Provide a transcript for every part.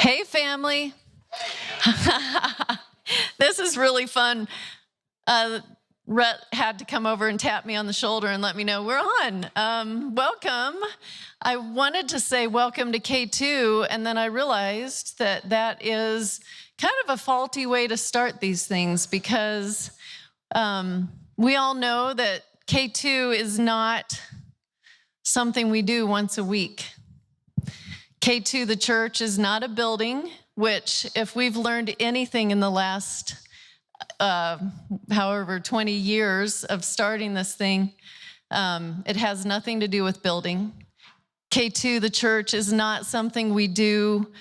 Hey, family. This is really fun. Rhett had to come over and tap me on the shoulder and let me know we're on. Welcome. I wanted to say welcome to K2, and then I realized that that is kind of a faulty way to start these things because we all know that K2 is not something we do once a week. K2, the church, is not a building, which if we've learned anything in the last however 20 years of starting this thing, it has nothing to do with building. K2, the church, is not something we do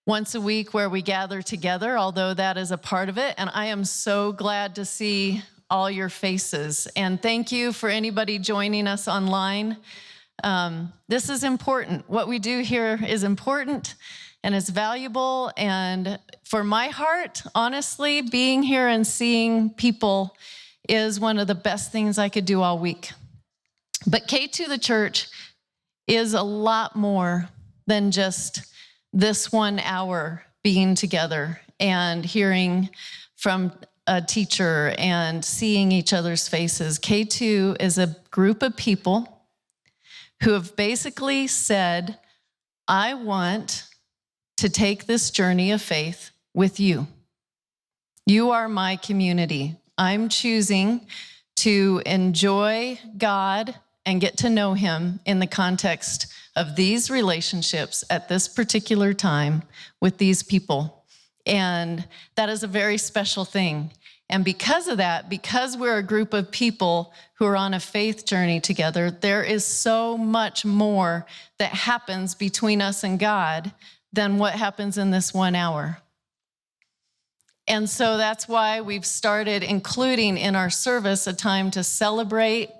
once a week where we gather together, although that is a part of it. And I am so glad to see all your faces. And thank you for anybody joining us online. This is important. What we do here is important and it's valuable. And for my heart, honestly, being here and seeing people is one of the best things I could do all week. But K2 the church is a lot more than just this 1 hour being together and hearing from a teacher and seeing each other's faces. K2 is a group of people who have basically said, I want to take this journey of faith with you. You are my community. I'm choosing to enjoy God and get to know him in the context of these relationships at this particular time with these people. And that is a very special thing. And because of that, because we're a group of people who are on a faith journey together, there is so much more that happens between us and God than what happens in this 1 hour. And so that's why we've started including in our service a time to celebrate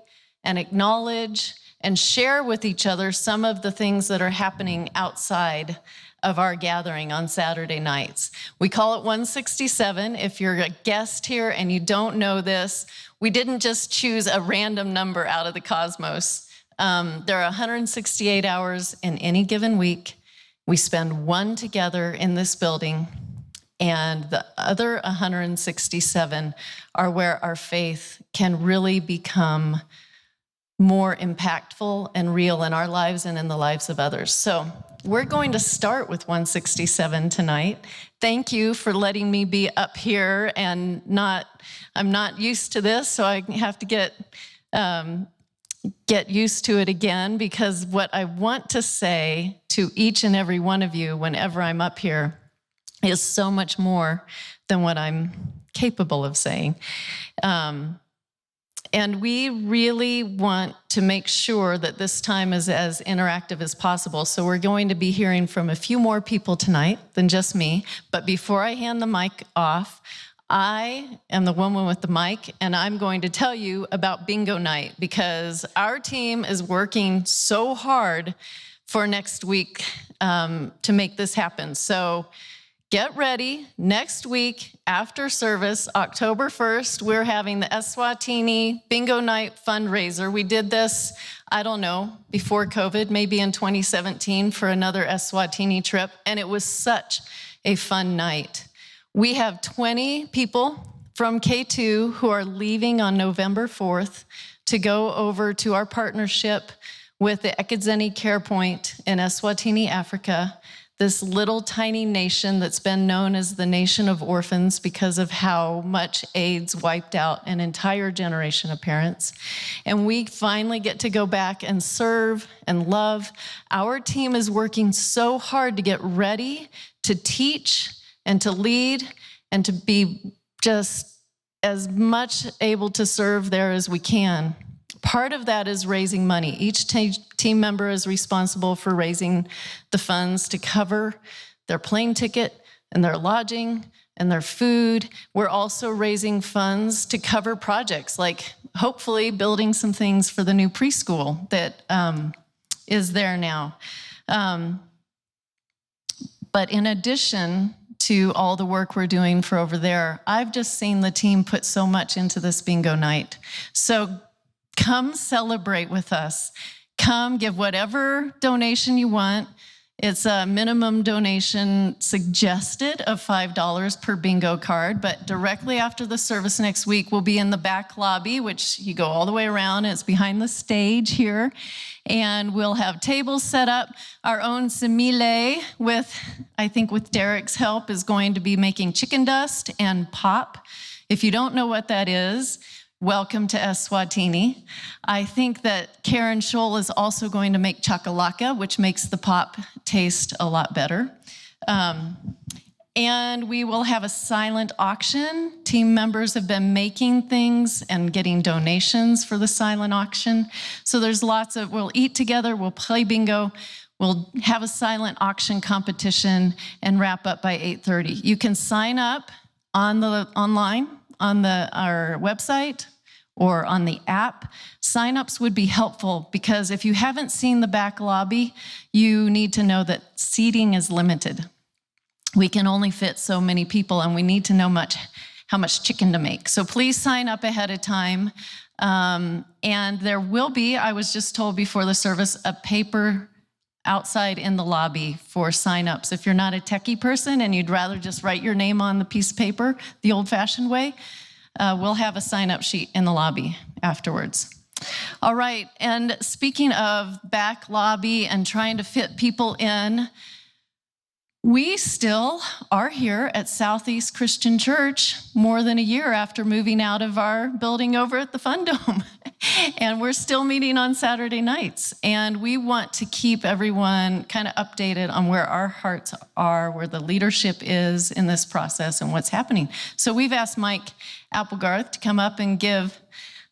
and acknowledge and share with each other some of the things that are happening outside of our gathering on Saturday nights. We call it 167. If you're a guest here and you don't know this, we didn't just choose a random number out of the cosmos. There are 168 hours in any given week. We spend one together in this building, and the other 167 are where our faith can really become more impactful and real in our lives and in the lives of others. So we're going to start with 167 tonight. Thank you for letting me be up here and I'm not used to this, so I have to get used to it again, because what I want to say to each and every one of you whenever I'm up here is so much more than what I'm capable of saying. And we really want to make sure that this time is as interactive as possible. So we're going to be hearing from a few more people tonight than just me. But before I hand the mic off, I am the woman with the mic, and I'm going to tell you about bingo night, because our team is working so hard for next week to make this happen. So get ready. Next week, after service, October 1st, we're having the Eswatini Bingo Night fundraiser. We did this, I don't know, before COVID, maybe in 2017 for another Eswatini trip, and it was such a fun night. We have 20 people from K2 who are leaving on November 4th to go over to our partnership with the Ekedzeni Care Point in Eswatini, Africa, this little tiny nation that's been known as the nation of orphans because of how much AIDS wiped out an entire generation of parents. And we finally get to go back and serve and love. Our team is working so hard to get ready to teach and to lead and to be just as much able to serve there as we can. Part of that is raising money. Each team member is responsible for raising the funds to cover their plane ticket and their lodging and their food. We're also raising funds to cover projects like hopefully building some things for the new preschool that is there now. But in addition to all the work we're doing for over there, I've just seen the team put so much into this bingo night. So come celebrate with us. Come give whatever donation you want. It's a minimum donation suggested of $5 per bingo card, but directly after the service next week, we'll be in the back lobby, which you go all the way around. It's behind the stage here. And we'll have tables set up. Our own Simile, I think with Derek's help, is going to be making chicken dust and pop. If you don't know what that is, welcome to Eswatini. I think that Karen Scholl is also going to make chakalaka, which makes the pop taste a lot better. And we will have a silent auction. Team members have been making things and getting donations for the silent auction. So there's we'll eat together, we'll play bingo, we'll have a silent auction competition and wrap up by 8:30. You can sign up online on our website or on the app. Sign-ups would be helpful because if you haven't seen the back lobby, you need to know that seating is limited. We can only fit so many people, and we need to know how much chicken to make. So please sign up ahead of time. And there will be, I was just told before the service, a paper outside in the lobby for sign-ups. If you're not a techie person and you'd rather just write your name on the piece of paper the old-fashioned way, we'll have a sign-up sheet in the lobby afterwards. All right, and speaking of back lobby and trying to fit people in, we still are here at Southeast Christian Church more than a year after moving out of our building over at the Fun Dome. And we're still meeting on Saturday nights. And we want to keep everyone kind of updated on where our hearts are, where the leadership is in this process and what's happening. So we've asked Mike Applegarth to come up and give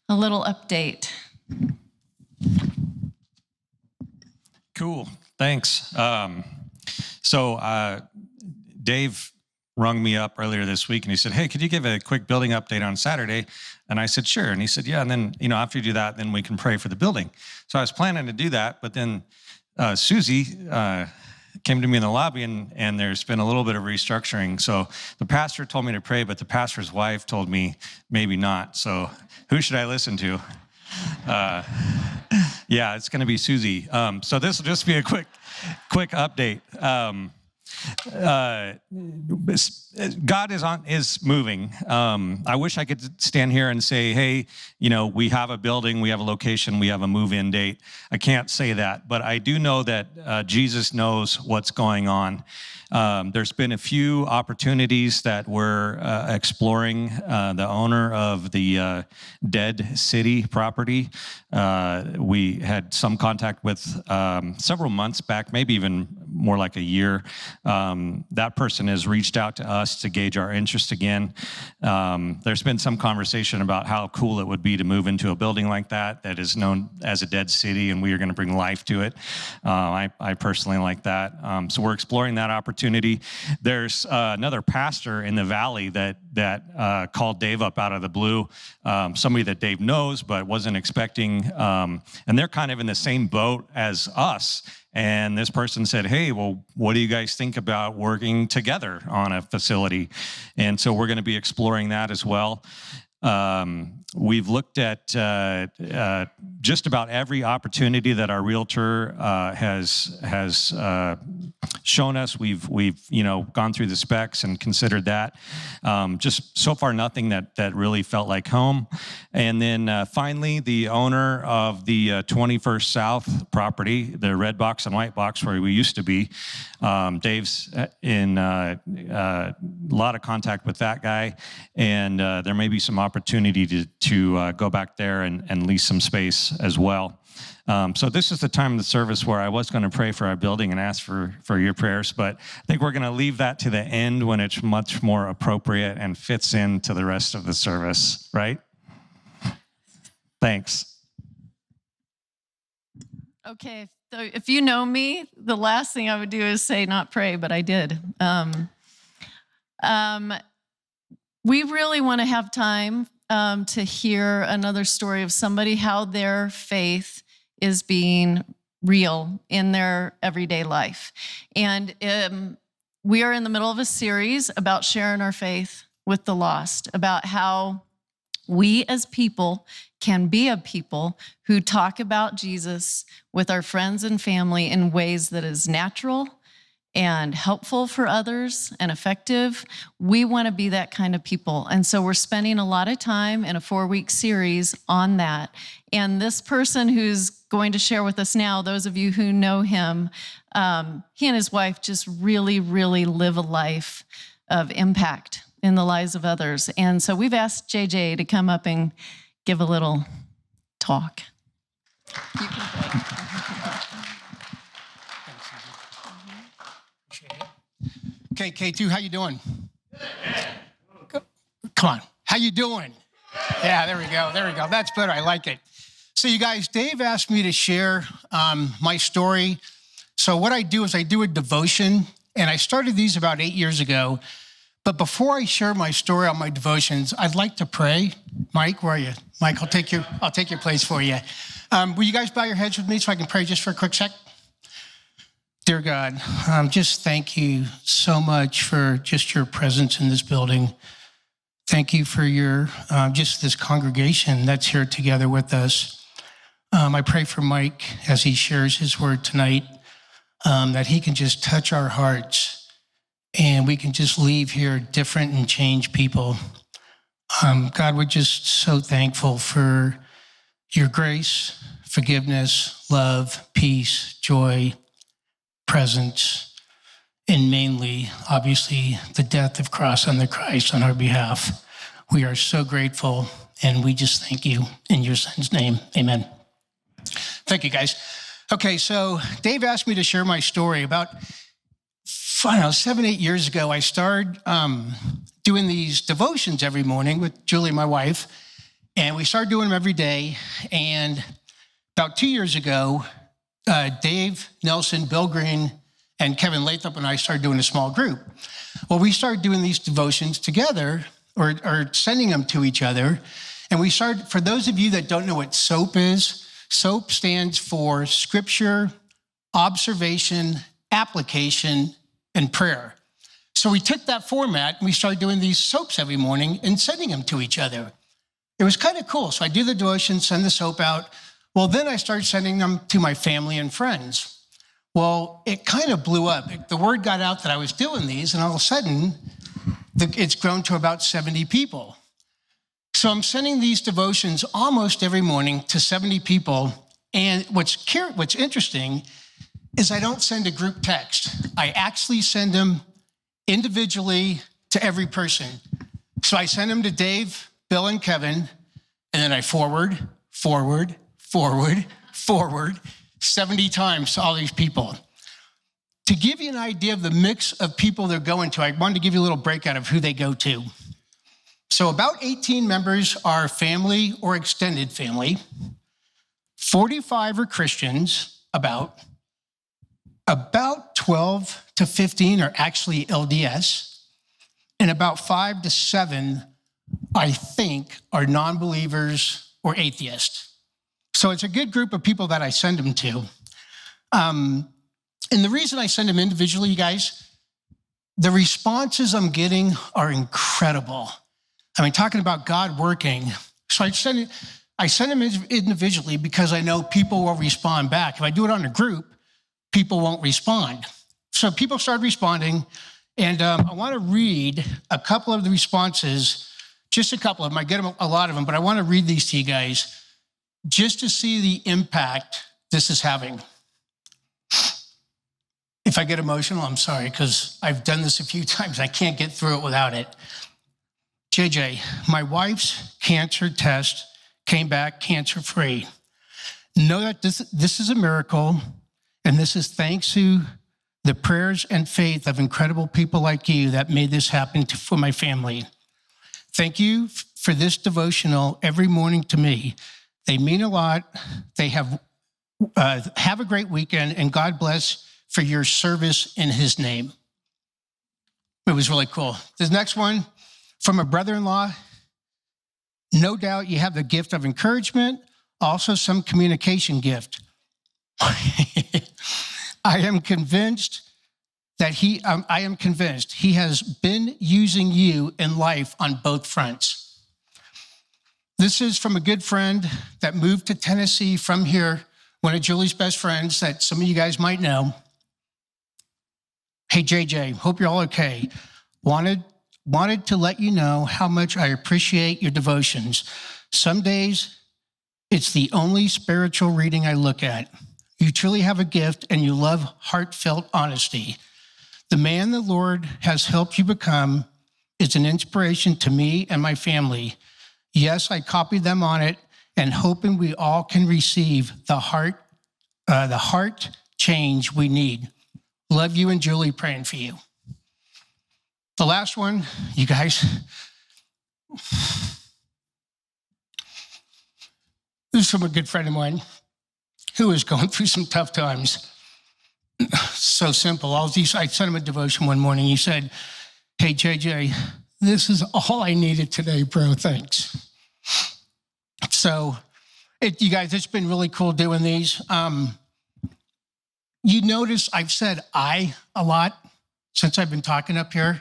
a little update. Cool, thanks. So Dave rung me up earlier this week and he said, hey, could you give a quick building update on Saturday? And I said, sure. And he said, yeah. And then, after you do that, then we can pray for the building. So I was planning to do that, but then Susie came to me in the lobby and there's been a little bit of restructuring. So the pastor told me to pray, but the pastor's wife told me maybe not. So who should I listen to? Yeah, it's going to be Susie. So this will just be a quick update. God is moving. I wish I could stand here and say, hey, we have a building, we have a location, we have a move-in date. I can't say that, but I do know that Jesus knows what's going on. There's been a few opportunities that we're exploring. The owner of the Dead City property, we had some contact with several months back, maybe even more like a year. That person has reached out to us to gauge our interest again. There's been some conversation about how cool it would be to move into a building like that is known as a dead city, and we are going to bring life to it. I personally like that. So we're exploring that opportunity. There's another pastor in the valley that called Dave up out of the blue, somebody that Dave knows but wasn't expecting, and they're kind of in the same boat as us. And this person said, hey, well, what do you guys think about working together on a facility? And so we're going to be exploring that as well. We've looked at just about every opportunity that our realtor has shown us. We've gone through the specs and considered that. Just so far, nothing that really felt like home. And then finally, the owner of the 21st South property, the red box and white box where we used to be, Dave's in a lot of contact with that guy, and there may be some opportunity to go back there and lease some space as well. So this is the time of the service where I was going to pray for our building and ask for your prayers, but I think we're going to leave that to the end when it's much more appropriate and fits into the rest of the service, right? Thanks. Okay, so if you know me, the last thing I would do is say not pray, but I did. We really want to have time to hear another story of somebody, how their faith is being real in their everyday life. And we are in the middle of a series about sharing our faith with the lost, about how we as people can be a people who talk about Jesus with our friends and family in ways that is natural, and helpful for others and effective. We want to be that kind of people. And so we're spending a lot of time in a 4-week series on that. And this person who's going to share with us now, those of you who know him, he and his wife just really, really live a life of impact in the lives of others. And so we've asked JJ to come up and give a little talk. You can play. Okay, K2, how you doing? Come on, how you doing? Yeah, there we go, That's better, I like it. So you guys, Dave asked me to share my story. So what I do is I do a devotion, and I started these about 8 years ago. But before I share my story on my devotions, I'd like to pray. Mike, where are you? Mike, I'll take your place for you. Will you guys bow your heads with me so I can pray just for a quick sec? Dear God, just thank you so much for just your presence in this building. Thank you for your just this congregation that's here together with us. I pray for Mike as he shares his word tonight, that he can just touch our hearts and we can just leave here different and change people. God, we're just so thankful for your grace, forgiveness, love, peace, joy, presence, and mainly, obviously, the death of cross on the Christ on our behalf. We are so grateful, and we just thank you in your son's name. Amen. Thank you, guys. Okay, so Dave asked me to share my story. About, 7, 8 years ago, I started doing these devotions every morning with Julie, my wife, and we started doing them every day. And about 2 years ago, Dave Nelson, Bill Green, and Kevin Lathrop and I started doing a small group. Well, we started doing these devotions together or sending them to each other. And we started, for those of you that don't know what SOAP is, SOAP stands for Scripture, Observation, Application, and Prayer. So we took that format and we started doing these SOAPs every morning and sending them to each other. It was kind of cool. So I do the devotion, send the SOAP out. Well, then I started sending them to my family and friends. Well, it kind of blew up. The word got out that I was doing these, and all of a sudden, it's grown to about 70 people. So I'm sending these devotions almost every morning to 70 people. And what's interesting is I don't send a group text. I actually send them individually to every person. So I send them to Dave, Bill, and Kevin, and then I forward 70 times to all these people. To give you an idea of the mix of people they're going to, I wanted to give you a little breakout of who they go to. So about 18 members are family or extended family. 45 are Christians, about 12 to 15 are actually LDS, and about 5 to 7, I think, are non-believers or atheists. So it's a good group of people that I send them to. And the reason I send them individually, you guys, the responses I'm getting are incredible. I mean, talking about God working. So I send them individually because I know people will respond back. If I do it on a group, people won't respond. So people started responding, and I want to read a couple of the responses, just a couple of them. I get a lot of them, but I want to read these to you guys just to see the impact this is having. If I get emotional, I'm sorry, because I've done this a few times. I can't get through it without it. JJ, my wife's cancer test came back cancer-free. Know that this is a miracle, and this is thanks to the prayers and faith of incredible people like you that made this happen for my family. Thank you for this devotional every morning to me. They mean a lot. They have a great weekend, and God bless for your service in his name. It was really cool. This next one from a brother-in-law. No doubt you have the gift of encouragement, also some communication gift. I am convinced he has been using you in life on both fronts. This is from a good friend that moved to Tennessee from here, one of Julie's best friends that some of you guys might know. Hey, JJ, hope you're all okay. Wanted to let you know how much I appreciate your devotions. Some days, it's the only spiritual reading I look at. You truly have a gift, and you love heartfelt honesty. The man the Lord has helped you become is an inspiration to me and my family. Yes, I copied them on it, and hoping we all can receive the heart change we need. Love you and Julie, praying for you. The last one, you guys. This is from a good friend of mine who is going through some tough times. So simple. I sent him a devotion one morning. He said, hey, JJ, this is all I needed today, bro. Thanks. So, you guys, it's been really cool doing these. You notice I've said I a lot since I've been talking up here.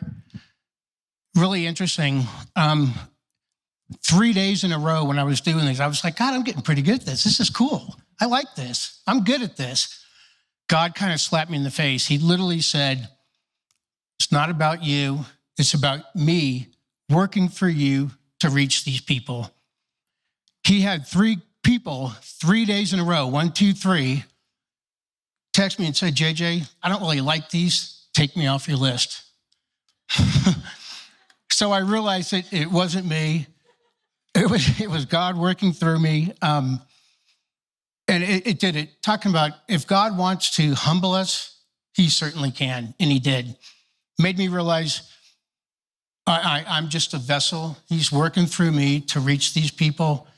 Really interesting. 3 days in a row when I was doing these, I was like, God, I'm getting pretty good at this. This is cool. I like this. I'm good at this. God kind of slapped me in the face. He literally said, it's not about you. It's about me working for you to reach these people. He had 3 people, 3 days in a row, 1, 2, 3, text me and say, JJ, I don't really like these. Take me off your list. So I realized that it wasn't me. It was God working through me. And it did it. Talking about if God wants to humble us, he certainly can. And he did. Made me realize I'm just a vessel. He's working through me to reach these people.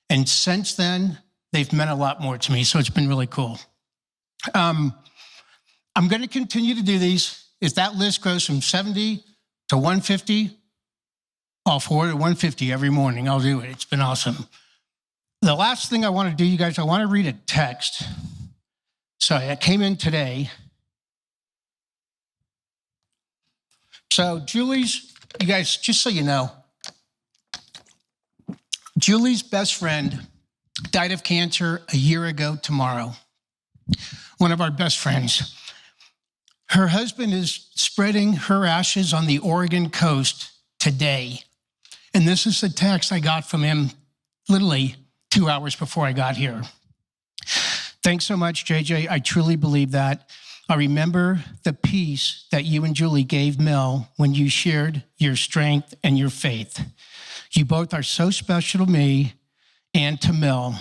And since then, they've meant a lot more to me. So it's been really cool. I'm going to continue to do these. If that list goes from 70 to 150, I'll forward it 150 every morning. I'll do it. It's been awesome. The last thing I want to do, you guys, I want to read a text. So it came in today. So Julie's, you guys, just so you know, Julie's best friend died of cancer a year ago tomorrow. One of our best friends. Her husband is spreading her ashes on the Oregon coast today. And this is the text I got from him literally 2 hours before I got here. Thanks so much, JJ. I truly believe that. I remember the peace that you and Julie gave Mel when you shared your strength and your faith. You both are so special to me and to Mel.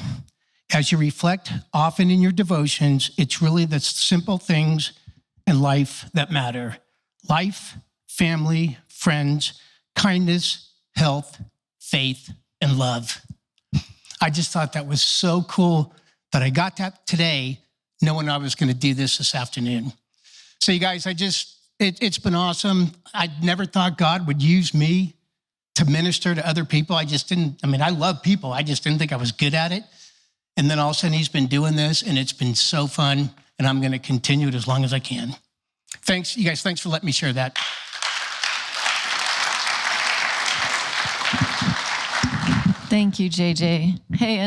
As you reflect often in your devotions, it's really the simple things in life that matter. Life, family, friends, kindness, health, faith, and love. I just thought that was so cool that I got that today, knowing I was going to do this afternoon. So you guys, it's been awesome. I never thought God would use me to minister to other people. I love people. I just didn't think I was good at it. And then all of a sudden he's been doing this and it's been so fun, and I'm going to continue it as long as I can. Thanks, you guys. Thanks for letting me share that. Thank you, JJ. Hey,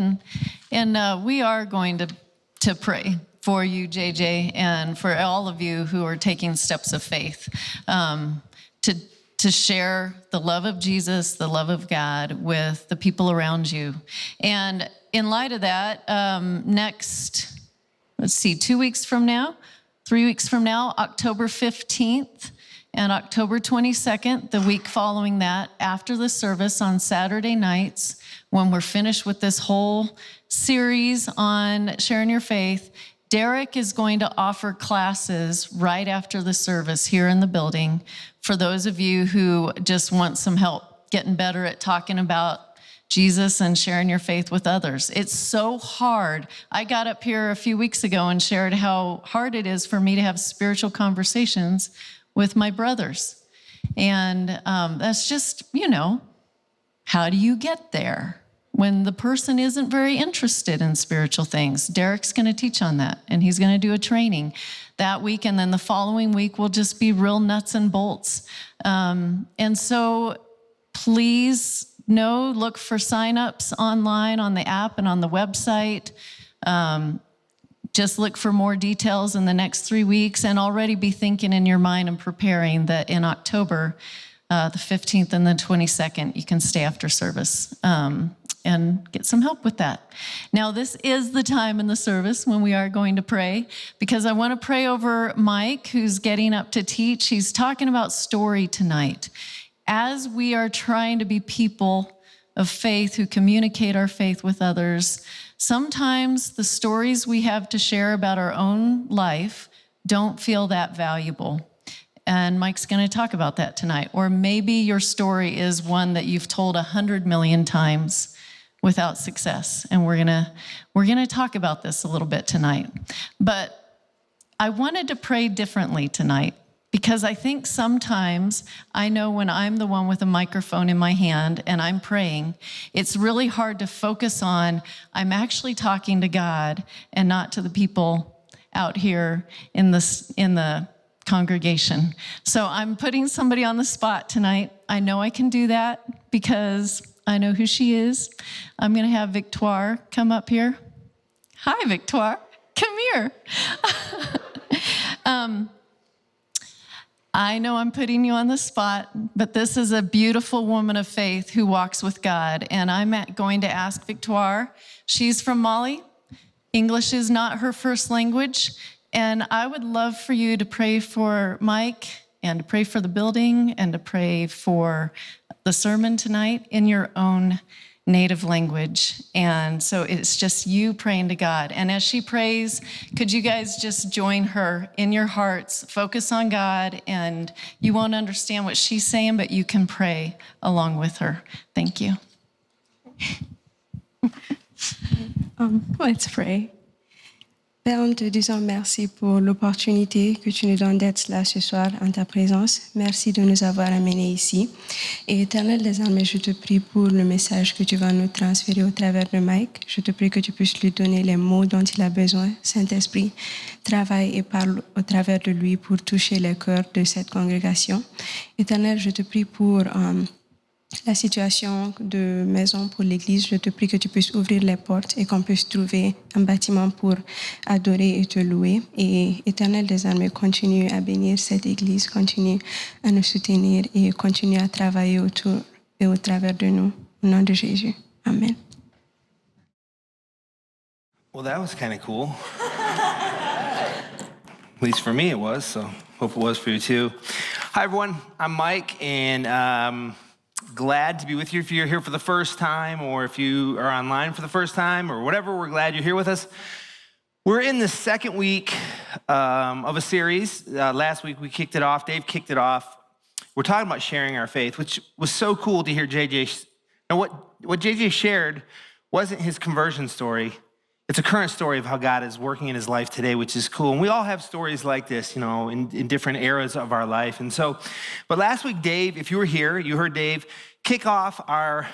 and we are going to pray for you, JJ, and for all of you who are taking steps of faith to share the love of Jesus, the love of God with the people around you. And in light of that, next, 2 weeks from now, 3 weeks from now, October 15th, and October 22nd, the week following that, after the service on Saturday nights, when we're finished with this whole series on sharing your faith, Derek is going to offer classes right after the service here in the building for those of you who just want some help getting better at talking about Jesus and sharing your faith with others. It's so hard. I got up here a few weeks ago and shared how hard it is for me to have spiritual conversations with my brothers. And that's just, how do you get there when the person isn't very interested in spiritual things? Derek's going to teach on that, and he's going to do a training that week, and then the following week will just be real nuts and bolts. And so please look for signups online on the app and on the website. just look for more details in the next 3 weeks and already be thinking in your mind and preparing that in October, the 15th and the 22nd, you can stay after service and get some help with that. Now, this is the time in the service when we are going to pray, because I want to pray over Mike, who's getting up to teach. He's talking about story tonight. As we are trying to be people of faith who communicate our faith with others, sometimes the stories we have to share about our own life don't feel that valuable. And Mike's going to talk about that tonight. Or maybe your story is one that you've told 100 million times without success. And we're gonna talk about this a little bit tonight. But I wanted to pray differently tonight, because I think sometimes I know when I'm the one with a microphone in my hand and I'm praying, it's really hard to focus on I'm actually talking to God and not to the people out here in the congregation. So I'm putting somebody on the spot tonight. I know I can do that because I know who she is. I'm going to have Victoire come up here. Hi, Victoire. Come here. I know I'm putting you on the spot, but this is a beautiful woman of faith who walks with God. And I'm going to ask Victoire. She's from Mali. English is not her first language. And I would love for you to pray for Mike and to pray for the building and to pray for the sermon tonight in your own native language. And so it's just you praying to God. And as she prays, could you guys just join her in your hearts, focus on God, and you won't understand what she's saying, but you can pray along with her. Thank you. Let's pray. Père, nous te disons merci pour l'opportunité que tu nous donnes d'être là ce soir en ta présence. Merci de nous avoir amenés ici. Et Éternel des armées, je te prie pour le message que tu vas nous transférer au travers de Mike. Je te prie que tu puisses lui donner les mots dont il a besoin. Saint-Esprit, travaille et parle au travers de lui pour toucher les cœurs de cette congrégation. Éternel, je te prie pour la situation de maison pour l'Église. Je te prie que tu puisses ouvrir les portes et qu'on puisse trouver un bâtiment pour adorer et te louer. Et Éternel des armées, continue à bénir cette Église, continue à nous soutenir et continue à travailler autour et au travers de nous. Au nom de Jésus. Amen. Well, that was kind of cool. At least for me it was, so hope it was for you too. Hi everyone, I'm Mike, and glad to be with you. If you're here for the first time, or if you are online for the first time, or whatever, we're glad you're here with us. We're in the second week of a series. Last week we kicked it off. Dave kicked it off. We're talking about sharing our faith, which was so cool to hear JJ. Now, what JJ shared wasn't his conversion story. It's a current story of how God is working in his life today, which is cool. And we all have stories like this, you know, in different eras of our life. And so, but last week, Dave, if you were here, you heard Dave kick off our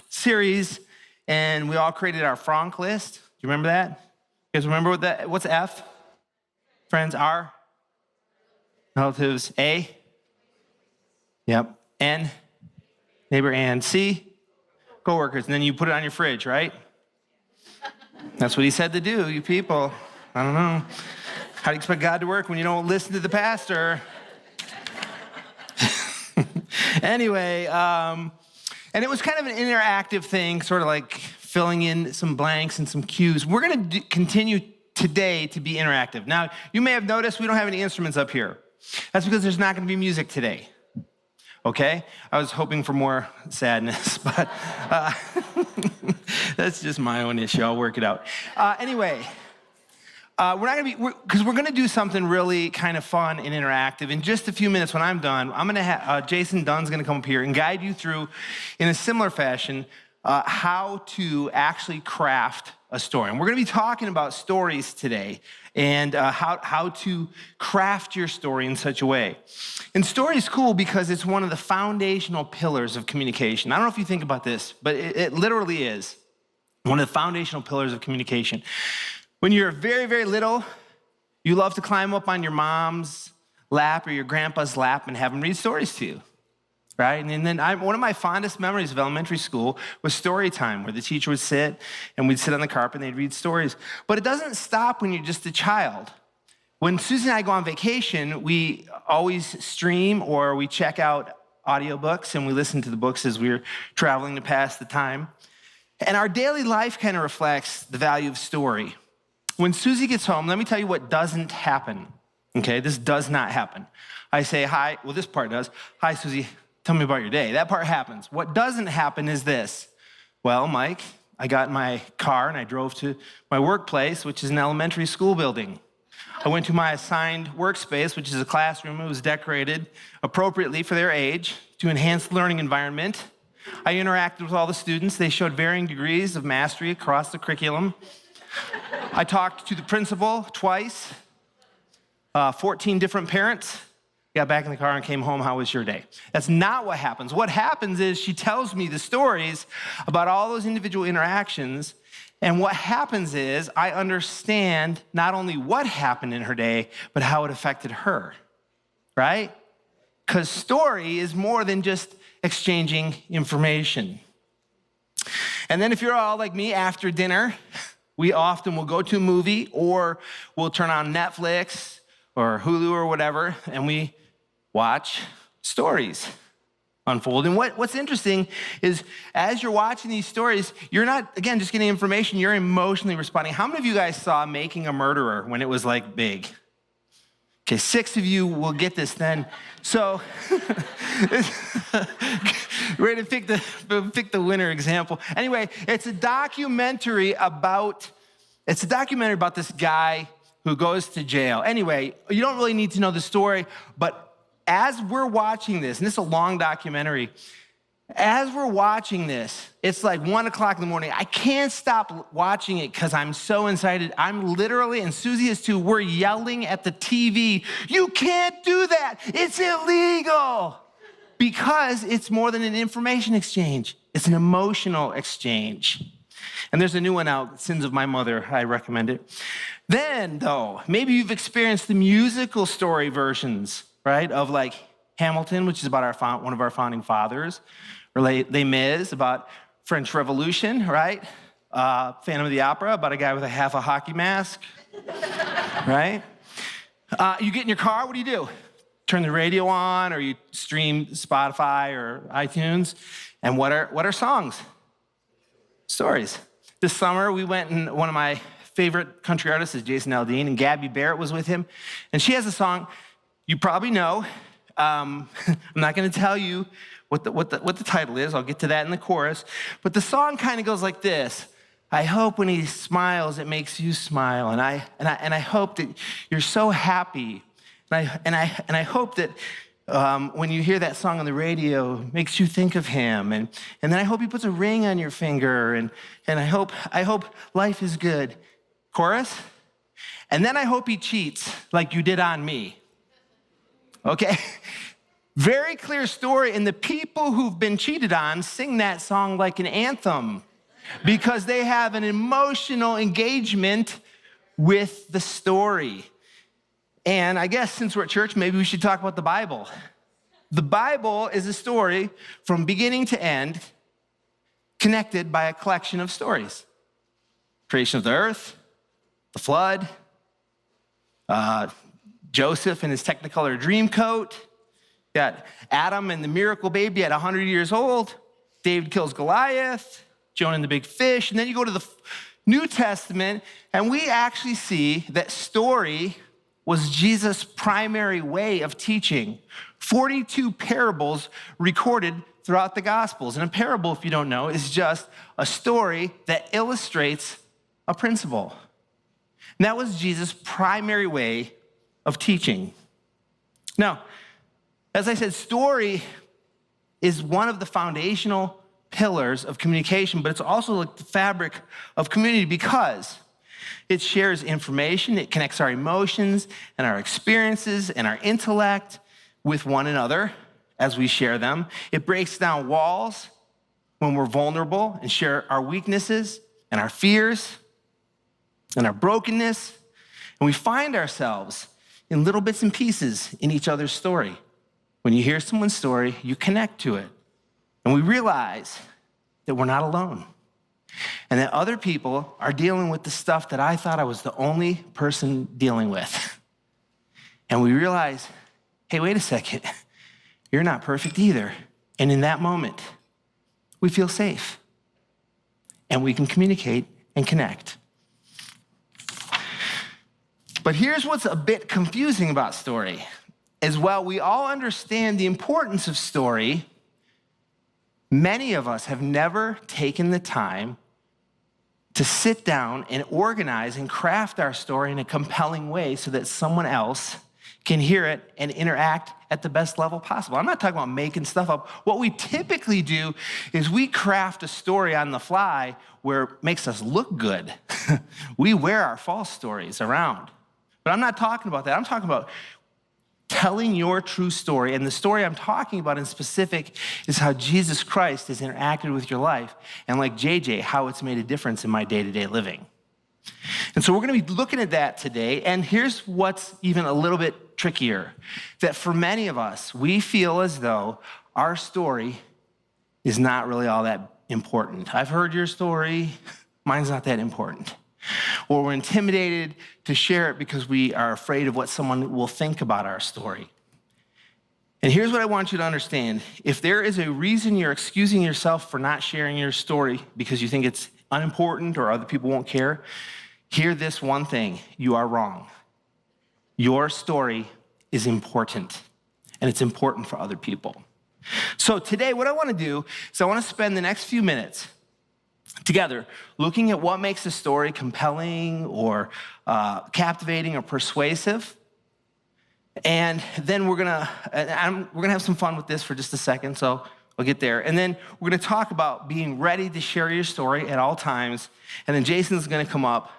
series, and we all created our Franck list. Do you remember that? You guys remember what that? What's F? Friends, R? Relatives, A? Yep. N? Neighbor, and C? Coworkers. And then you put it on your fridge, right? That's what he said to do, you people. I don't know. How do you expect God to work when you don't listen to the pastor? Anyway, and it was kind of an interactive thing, sort of like filling in some blanks and some cues. We're going to continue today to be interactive. Now, you may have noticed we don't have any instruments up here. That's because there's not going to be music today. Okay? I was hoping for more sadness, but that's just my own issue. I'll work it out. Anyway, we're not going to be, because we're going to do something really kind of fun and interactive. In just a few minutes when I'm done, I'm going to have, Jason Dunn's going to come up here and guide you through, in a similar fashion, how to actually craft a story. And we're going to be talking about stories today and how to craft your story in such a way. And story is cool because it's one of the foundational pillars of communication. I don't know if you think about this, but it literally is one of the foundational pillars of communication. When you're very, very little, you love to climb up on your mom's lap or your grandpa's lap and have them read stories to you. right? And then one of my fondest memories of elementary school was story time, where the teacher would sit and we'd sit on the carpet and they'd read stories. But it doesn't stop when you're just a child. When Susie and I go on vacation, we always stream or we check out audiobooks and we listen to the books as we're traveling to pass the time. And our daily life kind of reflects the value of story. When Susie gets home, let me tell you what doesn't happen. Okay, this does not happen. I say, hi, well, this part does. Hi, Susie, tell me about your day. That part happens. What doesn't happen is this. Well, Mike, I got in my car and I drove to my workplace, which is an elementary school building. I went to my assigned workspace, which is a classroom. It was decorated appropriately for their age to enhance the learning environment. I interacted with all the students. They showed varying degrees of mastery across the curriculum. I talked to the principal twice, 14 different parents. Got back in the car and came home. How was your day? That's not what happens. What happens is she tells me the stories about all those individual interactions. And what happens is I understand not only what happened in her day, but how it affected her, right? Because story is more than just exchanging information. And then if you're all like me, after dinner, we often will go to a movie or we'll turn on Netflix or Hulu or whatever, and we watch stories unfold. And what's interesting is as you're watching these stories, you're not, again, just getting information, you're emotionally responding. How many of you guys saw Making a Murderer when it was like big? Okay, 6 of you will get this then. So, ready to pick the winner example. Anyway, it's a documentary about this guy who goes to jail. Anyway, you don't really need to know the story, but as we're watching this, and this is a long documentary, as we're watching this, it's like 1 o'clock in the morning. I can't stop watching it because I'm so excited. I'm literally, and Susie is too, we're yelling at the TV, you can't do that, it's illegal. Because it's more than an information exchange, it's an emotional exchange. And there's a new one out, Sins of My Mother, I recommend it. Then, though, maybe you've experienced the musical story versions, right, of like Hamilton, which is about one of our founding fathers, or Les Mis, about French Revolution, right? Phantom of the Opera, about a guy with half a hockey mask, right? You get in your car, what do? Turn the radio on, or you stream Spotify or iTunes, and what are songs? Stories. This summer, we went, and one of my favorite country artists is Jason Aldean, and Gabby Barrett was with him, and she has a song you probably know. I'm not going to tell you what the title is. I'll get to that in the chorus. But the song kind of goes like this: I hope when he smiles, it makes you smile, and I hope that you're so happy, and I hope that when you hear that song on the radio, it makes you think of him, and then I hope he puts a ring on your finger, and I hope life is good. Chorus, and then I hope he cheats like you did on me. Okay, very clear story, and the people who've been cheated on sing that song like an anthem because they have an emotional engagement with the story. And I guess since we're at church, maybe we should talk about the Bible. The Bible is a story from beginning to end, connected by a collection of stories. Creation of the earth, the flood, Joseph and his Technicolor dream coat. Got Adam and the miracle baby at 100 years old. David kills Goliath. Jonah and the big fish. And then you go to the New Testament, and we actually see that story was Jesus' primary way of teaching. 42 parables recorded throughout the Gospels. And a parable, if you don't know, is just a story that illustrates a principle. And that was Jesus' primary way of teaching. Now, as I said, story is one of the foundational pillars of communication, but it's also like the fabric of community because it shares information, it connects our emotions and our experiences and our intellect with one another as we share them. It breaks down walls when we're vulnerable and share our weaknesses and our fears and our brokenness. And we find ourselves in little bits and pieces in each other's story. When you hear someone's story, you connect to it. And we realize that we're not alone. And that other people are dealing with the stuff that I thought I was the only person dealing with. And we realize, hey, wait a second, you're not perfect either. And in that moment, we feel safe. And we can communicate and connect. But here's what's a bit confusing about story. As well, we all understand the importance of story. Many of us have never taken the time to sit down and organize and craft our story in a compelling way so that someone else can hear it and interact at the best level possible. I'm not talking about making stuff up. What we typically do is we craft a story on the fly where it makes us look good. We wear our false stories around. But I'm not talking about that. I'm talking about telling your true story. And the story I'm talking about in specific is how Jesus Christ has interacted with your life. And like JJ, how it's made a difference in my day-to-day living. And so we're going to be looking at that today. And here's what's even a little bit trickier. That for many of us, we feel as though our story is not really all that important. I've heard your story. Mine's not that important. Or we're intimidated to share it because we are afraid of what someone will think about our story. And here's what I want you to understand. If there is a reason you're excusing yourself for not sharing your story because you think it's unimportant or other people won't care, hear this one thing: you are wrong. Your story is important, and it's important for other people. So today, what I want to do is I want to spend the next few minutes together looking at what makes a story compelling or captivating or persuasive. And then we're gonna have some fun with this for just a second, so we'll get there. And then we're gonna talk about being ready to share your story at all times. And then Jason's gonna come up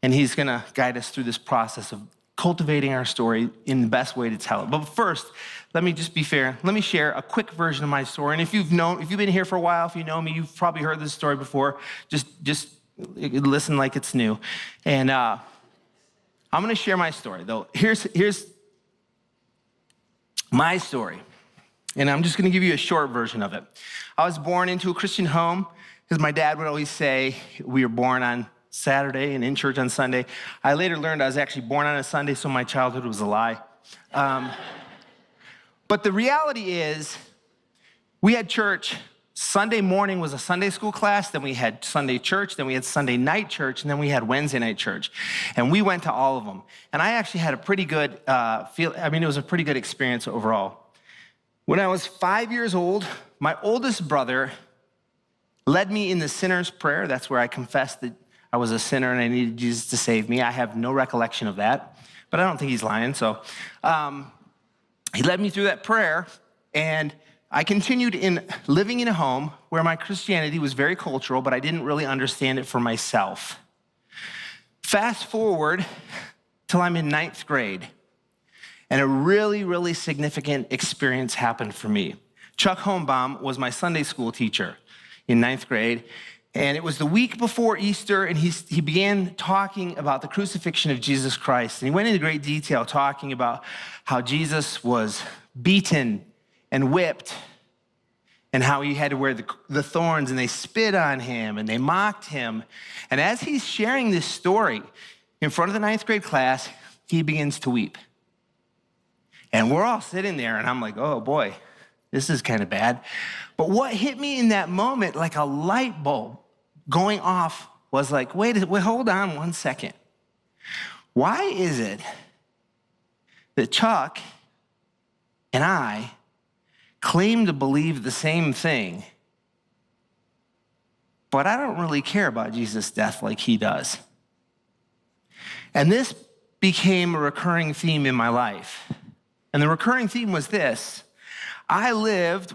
and he's gonna guide us through this process of cultivating our story in the best way to tell it. But first, let me just be fair. Let me share a quick version of my story. And if you've been here for a while, if you know me, you've probably heard this story before. Just listen like it's new. And I'm gonna share my story, though. Here's my story. And I'm just gonna give you a short version of it. I was born into a Christian home, as my dad would always say, we were born on Saturday and in church on Sunday. I later learned I was actually born on a Sunday, so my childhood was a lie. But the reality is, we had church. Sunday morning was a Sunday school class, then we had Sunday church, then we had Sunday night church, and then we had Wednesday night church. And we went to all of them. And I actually had a pretty good it was a pretty good experience overall. When I was 5 years old, my oldest brother led me in the sinner's prayer. That's where I confessed that I was a sinner and I needed Jesus to save me. I have no recollection of that, but I don't think he's lying. So he led me through that prayer, and I continued in living in a home where my Christianity was very cultural, but I didn't really understand it for myself. Fast forward till I'm in 9th grade, and a really, really significant experience happened for me. Chuck Holmbaum was my Sunday school teacher in 9th grade, and it was the week before Easter, and he began talking about the crucifixion of Jesus Christ. And he went into great detail talking about how Jesus was beaten and whipped, and how he had to wear the thorns, and they spit on him, and they mocked him. And as he's sharing this story in front of the 9th grade class, he begins to weep. And we're all sitting there, and I'm like, oh boy, this is kind of bad. But what hit me in that moment, like a light bulb going off, was like, wait, hold on one second. Why is it that Chuck and I claim to believe the same thing, but I don't really care about Jesus' death like he does? And this became a recurring theme in my life. And the recurring theme was this: I lived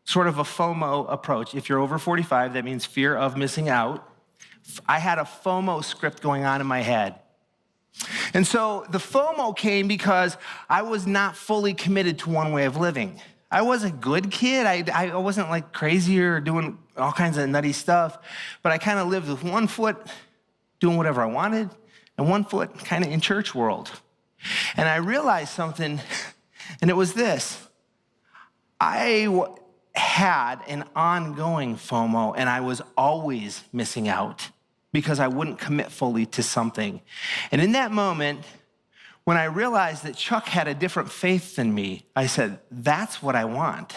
sort of a FOMO approach. If you're over 45, that means fear of missing out. I had a FOMO script going on in my head. And so the FOMO came because I was not fully committed to one way of living. I was a good kid. I wasn't like crazy or doing all kinds of nutty stuff, but I kind of lived with one foot doing whatever I wanted and one foot kind of in church world. And I realized something, and it was this: had an ongoing FOMO, and I was always missing out because I wouldn't commit fully to something. And in that moment, when I realized that Chuck had a different faith than me, I said, that's what I want.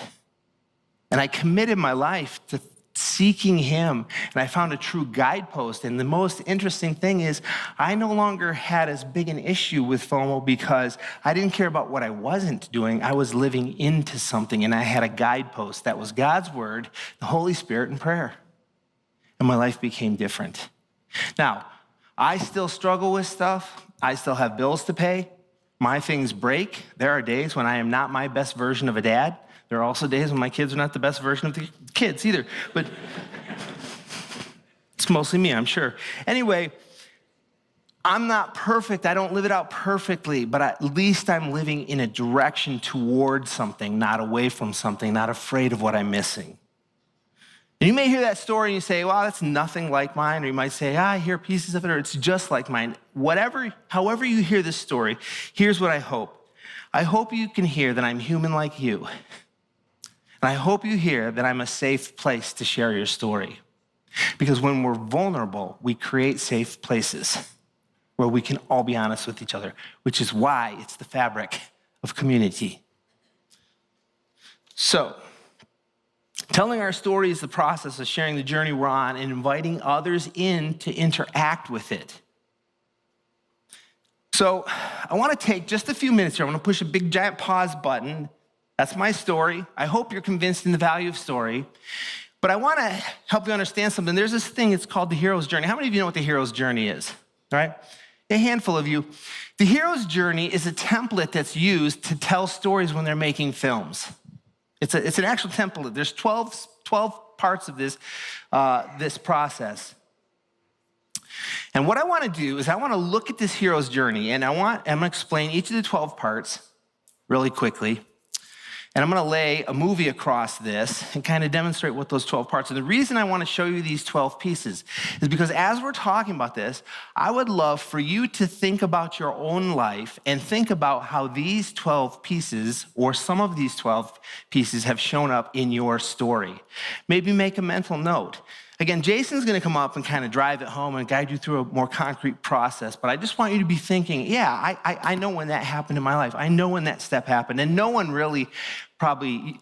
And I committed my life to seeking him, and I found a true guidepost. And the most interesting thing is I no longer had as big an issue with FOMO because I didn't care about what I wasn't doing. I was living into something, and I had a guidepost that was God's word, the Holy Spirit, and prayer. And my life became different. Now, I still struggle with stuff. I still have bills to pay. My things break. There are days when I am not my best version of a dad. There are also days when my kids are not the best version of the kids either, but it's mostly me, I'm sure. Anyway, I'm not perfect. I don't live it out perfectly, but at least I'm living in a direction towards something, not away from something, not afraid of what I'm missing. And you may hear that story and you say, well, that's nothing like mine. Or you might say, I hear pieces of it, or it's just like mine. However you hear this story, here's what I hope. I hope you can hear that I'm human like you. And I hope you hear that I'm a safe place to share your story. Because when we're vulnerable, we create safe places where we can all be honest with each other, which is why it's the fabric of community. So, telling our story is the process of sharing the journey we're on and inviting others in to interact with it. So, I want to take just a few minutes here. I want to push a big giant pause button. That's my story. I hope you're convinced in the value of story. But I want to help you understand something. There's this thing, it's called the hero's journey. How many of you know what the hero's journey is? All right? A handful of you. The hero's journey is a template that's used to tell stories when they're making films. It's an actual template. There's 12 parts of this process. And what I want to do is I want to look at this hero's journey, and I'm going to explain each of the 12 parts really quickly. And I'm going to lay a movie across this and kind of demonstrate what those 12 parts are. The reason I want to show you these 12 pieces is because as we're talking about this, I would love for you to think about your own life and think about how these 12 pieces, or some of these 12 pieces, have shown up in your story. Maybe make a mental note. Again, Jason's going to come up and kind of drive it home and guide you through a more concrete process. But I just want you to be thinking, yeah, I know when that happened in my life. I know when that step happened. And no one really probably,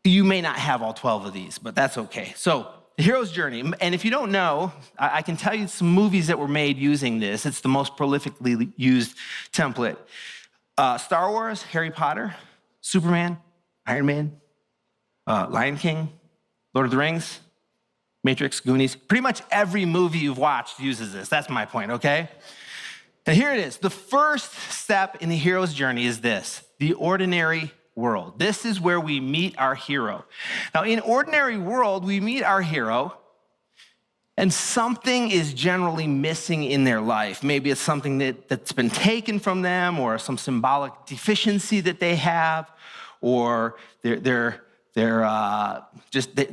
you may not have all 12 of these, but that's okay. So the hero's journey. And if you don't know, I can tell you some movies that were made using this. It's the most prolifically used template. Star Wars, Harry Potter, Superman, Iron Man, Lion King, Lord of the Rings, Matrix, Goonies. Pretty much every movie you've watched uses this. That's my point, okay? And here it is. The first step in the hero's journey is this: the ordinary world. This is where we meet our hero. Now, in ordinary world, we meet our hero, and something is generally missing in their life. Maybe it's something that's been taken from them, or some symbolic deficiency that they have, or they're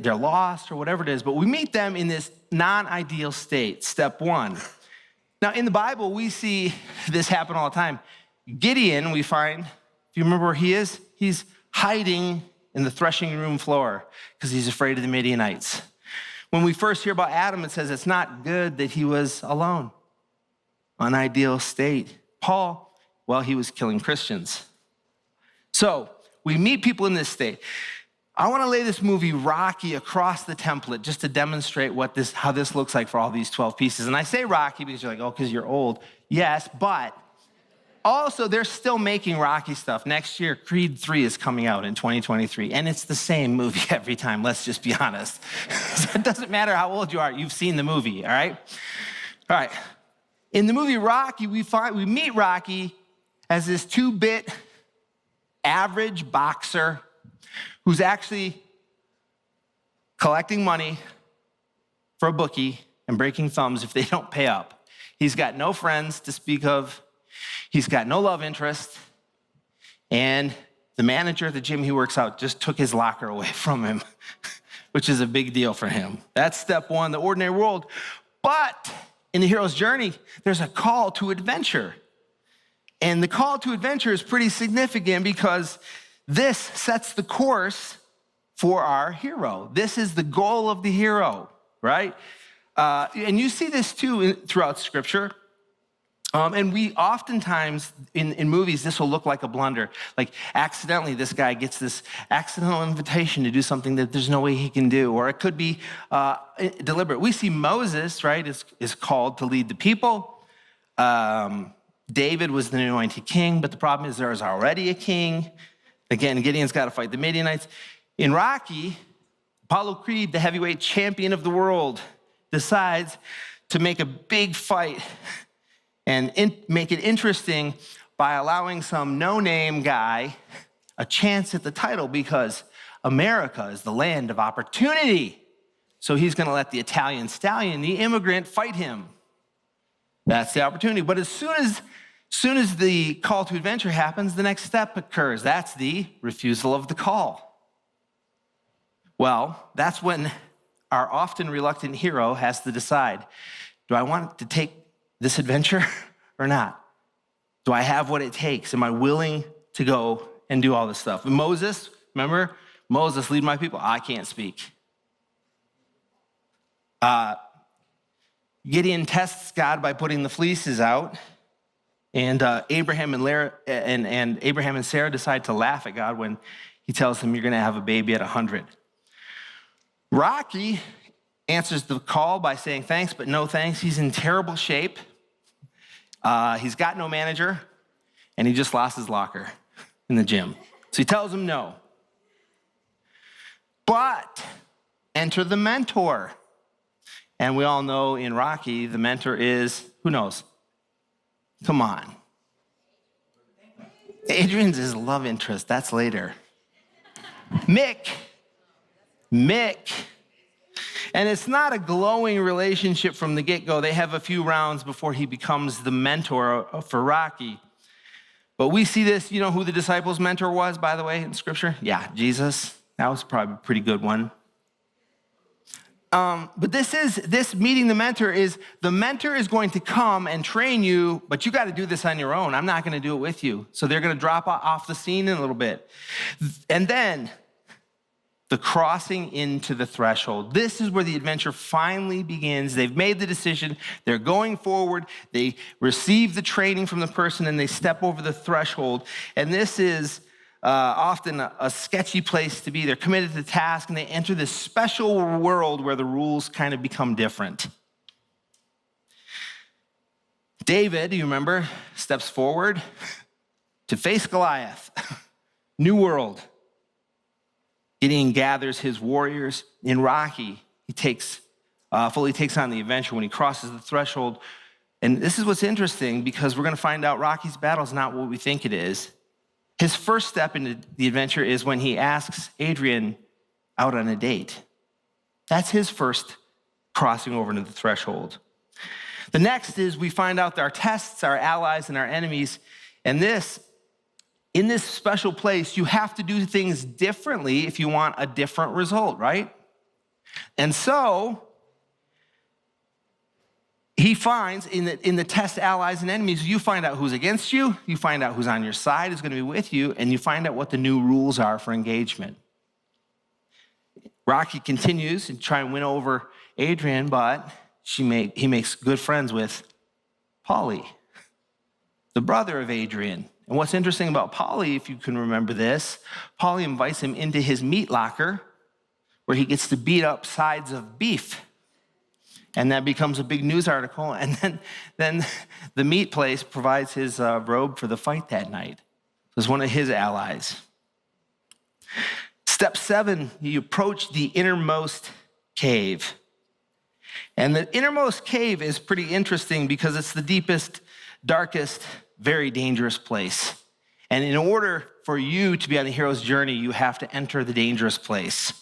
lost, or whatever it is. But we meet them in this non-ideal state, step one. Now, in the Bible, we see this happen all the time. Gideon, we find, if you remember where he is, he's hiding in the threshing room floor because he's afraid of the Midianites. When we first hear about Adam, it says it's not good that he was alone. Unideal state. Paul, well, he was killing Christians. So we meet people in this state. I want to lay this movie Rocky across the template just to demonstrate how this looks like for all these 12 pieces. And I say Rocky because you're like, oh, because you're old. Yes, but also they're still making Rocky stuff. Next year, Creed 3 is coming out in 2023, and it's the same movie every time, let's just be honest. So it doesn't matter how old you are, you've seen the movie, all right? All right. In the movie Rocky, we meet Rocky as this 2-bit average boxer who's actually collecting money for a bookie and breaking thumbs if they don't pay up. He's got no friends to speak of. He's got no love interest. And the manager at the gym he works out just took his locker away from him, which is a big deal for him. That's step one, the ordinary world. But in the hero's journey, there's a call to adventure. And the call to adventure is pretty significant because this sets the course for our hero. This is the goal of the hero, right? And you see this too throughout Scripture. And we oftentimes, in movies, this will look like a blunder. Like accidentally, this guy gets this accidental invitation to do something that there's no way he can do. Or it could be deliberate. We see Moses, right, is called to lead the people. David was the anointed king, but the problem is there is already a king. Again, Gideon's got to fight the Midianites. In Rocky, Apollo Creed, the heavyweight champion of the world, decides to make a big fight and make it interesting by allowing some no-name guy a chance at the title because America is the land of opportunity. So he's going to let the Italian stallion, the immigrant, fight him. That's the opportunity. But as soon as the call to adventure happens, the next step occurs. That's the refusal of the call. Well, that's when our often reluctant hero has to decide, do I want to take this adventure or not? Do I have what it takes? Am I willing to go and do all this stuff? And Moses, remember? Moses, lead my people. I can't speak. Gideon tests God by putting the fleeces out. And Abraham and Sarah decide to laugh at God when he tells them, you're going to have a baby at 100. Rocky answers the call by saying thanks, but no thanks. He's in terrible shape. He's got no manager, and he just lost his locker in the gym. So he tells him no. But enter the mentor. And we all know in Rocky, the mentor is, who knows? Come on. Adrian's his love interest. That's later. Mick. And it's not a glowing relationship from the get-go. They have a few rounds before he becomes the mentor for Rocky. But we see this, you know who the disciples' mentor was, by the way, in Scripture? Yeah, Jesus. That was probably a pretty good one. But this meeting the mentor is going to come and train you, but you got to do this on your own. I'm not going to do it with you. So they're going to drop off the scene in a little bit. And then the crossing into the threshold. This is where the adventure finally begins. They've made the decision. They're going forward. They receive the training from the person and they step over the threshold. And this is often a sketchy place to be. They're committed to the task and they enter this special world where the rules kind of become different. David, you remember, steps forward to face Goliath. New world. Gideon gathers his warriors. In Rocky, he fully takes on the adventure when he crosses the threshold. And this is what's interesting because we're going to find out Rocky's battle is not what we think it is. His first step into the adventure is when he asks Adrian out on a date. That's his first crossing over into the threshold. The next is we find out our tests, our allies, and our enemies. And in this special place, you have to do things differently if you want a different result, right? And so he finds in the test allies and enemies, you find out who's against you, you find out who's on your side, who's going to be with you, and you find out what the new rules are for engagement. Rocky continues to try and win over Adrian, but he makes good friends with Paulie, the brother of Adrian. And what's interesting about Paulie, if you can remember this, Paulie invites him into his meat locker where he gets to beat up sides of beef. And that becomes a big news article. And then the meat place provides his robe for the fight that night. It was one of his allies. Step 7, you approach the innermost cave. And the innermost cave is pretty interesting because it's the deepest, darkest, very dangerous place. And in order for you to be on the hero's journey, you have to enter the dangerous place.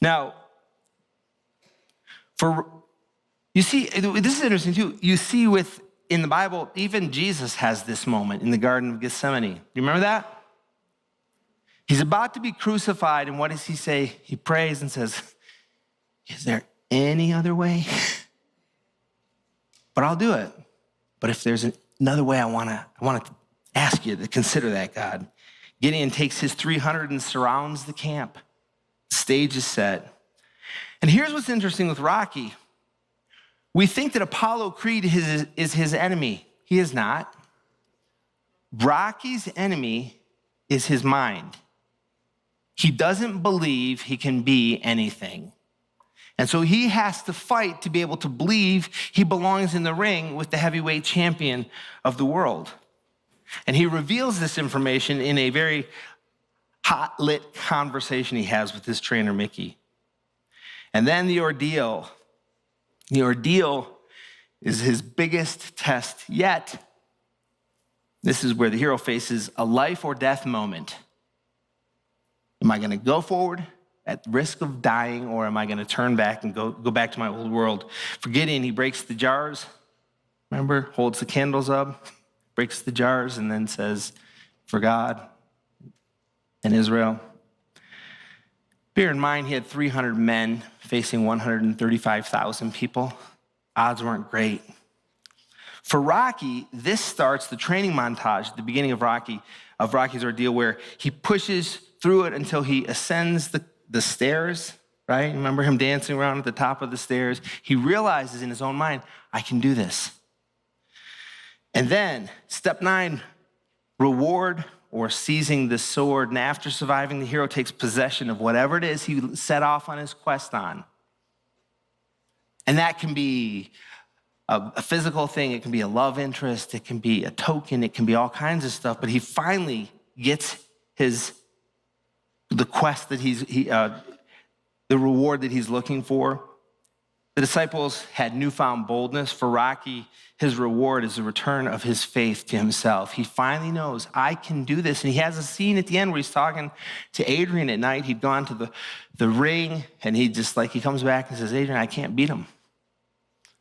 Now, you see, this is interesting too. You see in the Bible, even Jesus has this moment in the Garden of Gethsemane. You remember that? He's about to be crucified, and what does he say? He prays and says, is there any other way? But I'll do it. But if there's another way, I want to ask you to consider that, God. Gideon takes his 300 and surrounds the camp. The stage is set. And here's what's interesting with Rocky. We think that Apollo Creed is his enemy. He is not. Rocky's enemy is his mind. He doesn't believe he can be anything. And so he has to fight to be able to believe he belongs in the ring with the heavyweight champion of the world. And he reveals this information in a very hot lit conversation he has with his trainer, Mickey. And then the ordeal. The ordeal is his biggest test yet. This is where the hero faces a life or death moment. Am I going to go forward at risk of dying, or am I going to turn back and go back to my old world? For Gideon, he breaks the jars. Remember, holds the candles up, breaks the jars, and then says, for God and Israel. Bear in mind, he had 300 men facing 135,000 people. Odds weren't great. For Rocky, this starts the training montage at the beginning of Rocky's ordeal, where he pushes through it until he ascends the stairs, right? Remember him dancing around at the top of the stairs? He realizes in his own mind, I can do this. And then, step 9, reward or seizing the sword. And after surviving, the hero takes possession of whatever it is he set off on his quest on. And that can be a physical thing, it can be a love interest, it can be a token, it can be all kinds of stuff. But he finally gets the quest that the reward that he's looking for. The disciples had newfound boldness. For Rocky, his reward is the return of his faith to himself. He finally knows, I can do this. And he has a scene at the end where he's talking to Adrian at night. He'd gone to the ring, and he comes back and says, Adrian, I can't beat him.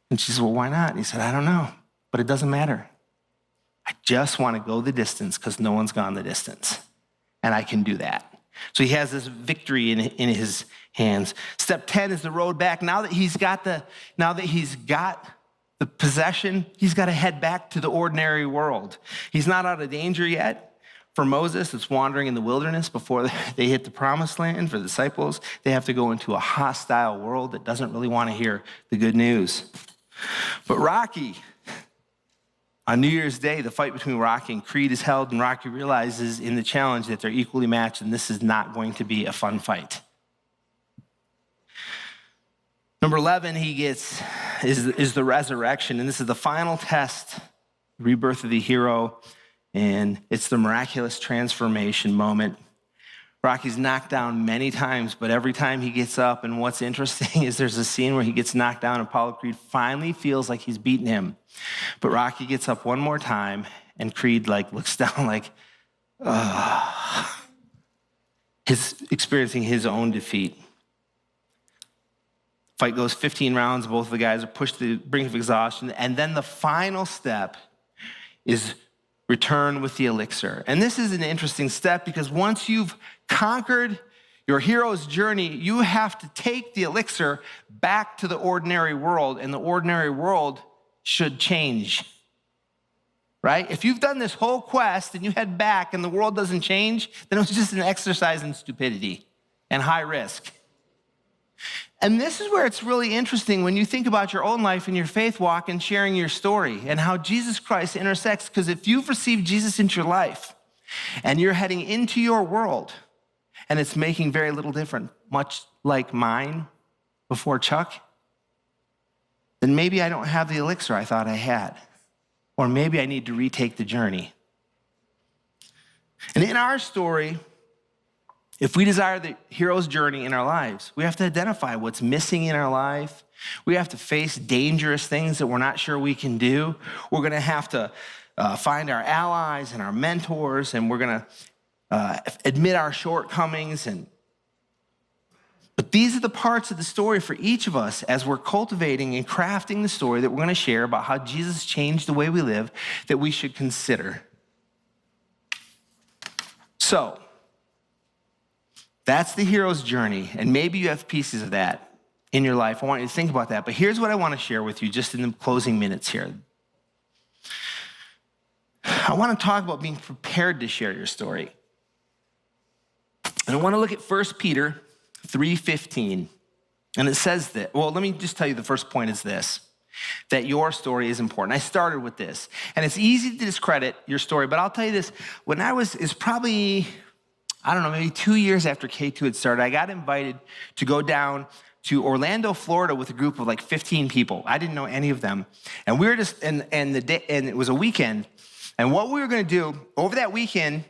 And she says, well, why not? And he said, I don't know, but it doesn't matter. I just want to go the distance because no one's gone the distance, and I can do that. So he has this victory in his hands. Step 10 is the road back. Now that he's got the possession, he's got to head back to the ordinary world. He's not out of danger yet. For Moses, it's wandering in the wilderness before they hit the promised land. For the disciples, they have to go into a hostile world that doesn't really want to hear the good news. But Rocky, on New Year's Day, the fight between Rocky and Creed is held, and Rocky realizes in the challenge that they're equally matched, and this is not going to be a fun fight. Number 11, is the resurrection, and this is the final test, rebirth of the hero, and it's the miraculous transformation moment. Rocky's knocked down many times, but every time he gets up, and what's interesting is there's a scene where he gets knocked down, and Apollo Creed finally feels like he's beaten him. But Rocky gets up one more time, and Creed looks down like, he's experiencing his own defeat. Fight goes 15 rounds. Both of the guys are pushed to the brink of exhaustion. And then the final step is return with the elixir. And this is an interesting step because once you've conquered your hero's journey, you have to take the elixir back to the ordinary world, and the ordinary world should change, right? If you've done this whole quest and you head back and the world doesn't change, then it was just an exercise in stupidity and high risk. And this is where it's really interesting when you think about your own life and your faith walk and sharing your story and how Jesus Christ intersects. Because if you've received Jesus into your life and you're heading into your world and it's making very little difference, much like mine before Chuck, then maybe I don't have the elixir I thought I had. Or maybe I need to retake the journey. And in our story, if we desire the hero's journey in our lives, we have to identify what's missing in our life. We have to face dangerous things that we're not sure we can do. We're going to have to find our allies and our mentors, and we're going to admit our shortcomings. But these are the parts of the story for each of us as we're cultivating and crafting the story that we're going to share about how Jesus changed the way we live that we should consider. So, that's the hero's journey, and maybe you have pieces of that in your life. I want you to think about that, but here's what I want to share with you just in the closing minutes here. I want to talk about being prepared to share your story. And I want to look at 1 Peter 3:15. And it says that, well, let me just tell you the first point is this, that your story is important. I started with this. And it's easy to discredit your story, but I'll tell you this. When it's probably, I don't know, maybe 2 years after K2 had started, I got invited to go down to Orlando, Florida with a group of like 15 people. I didn't know any of them. And we were just, and it was a weekend. And what we were going to do over that weekend,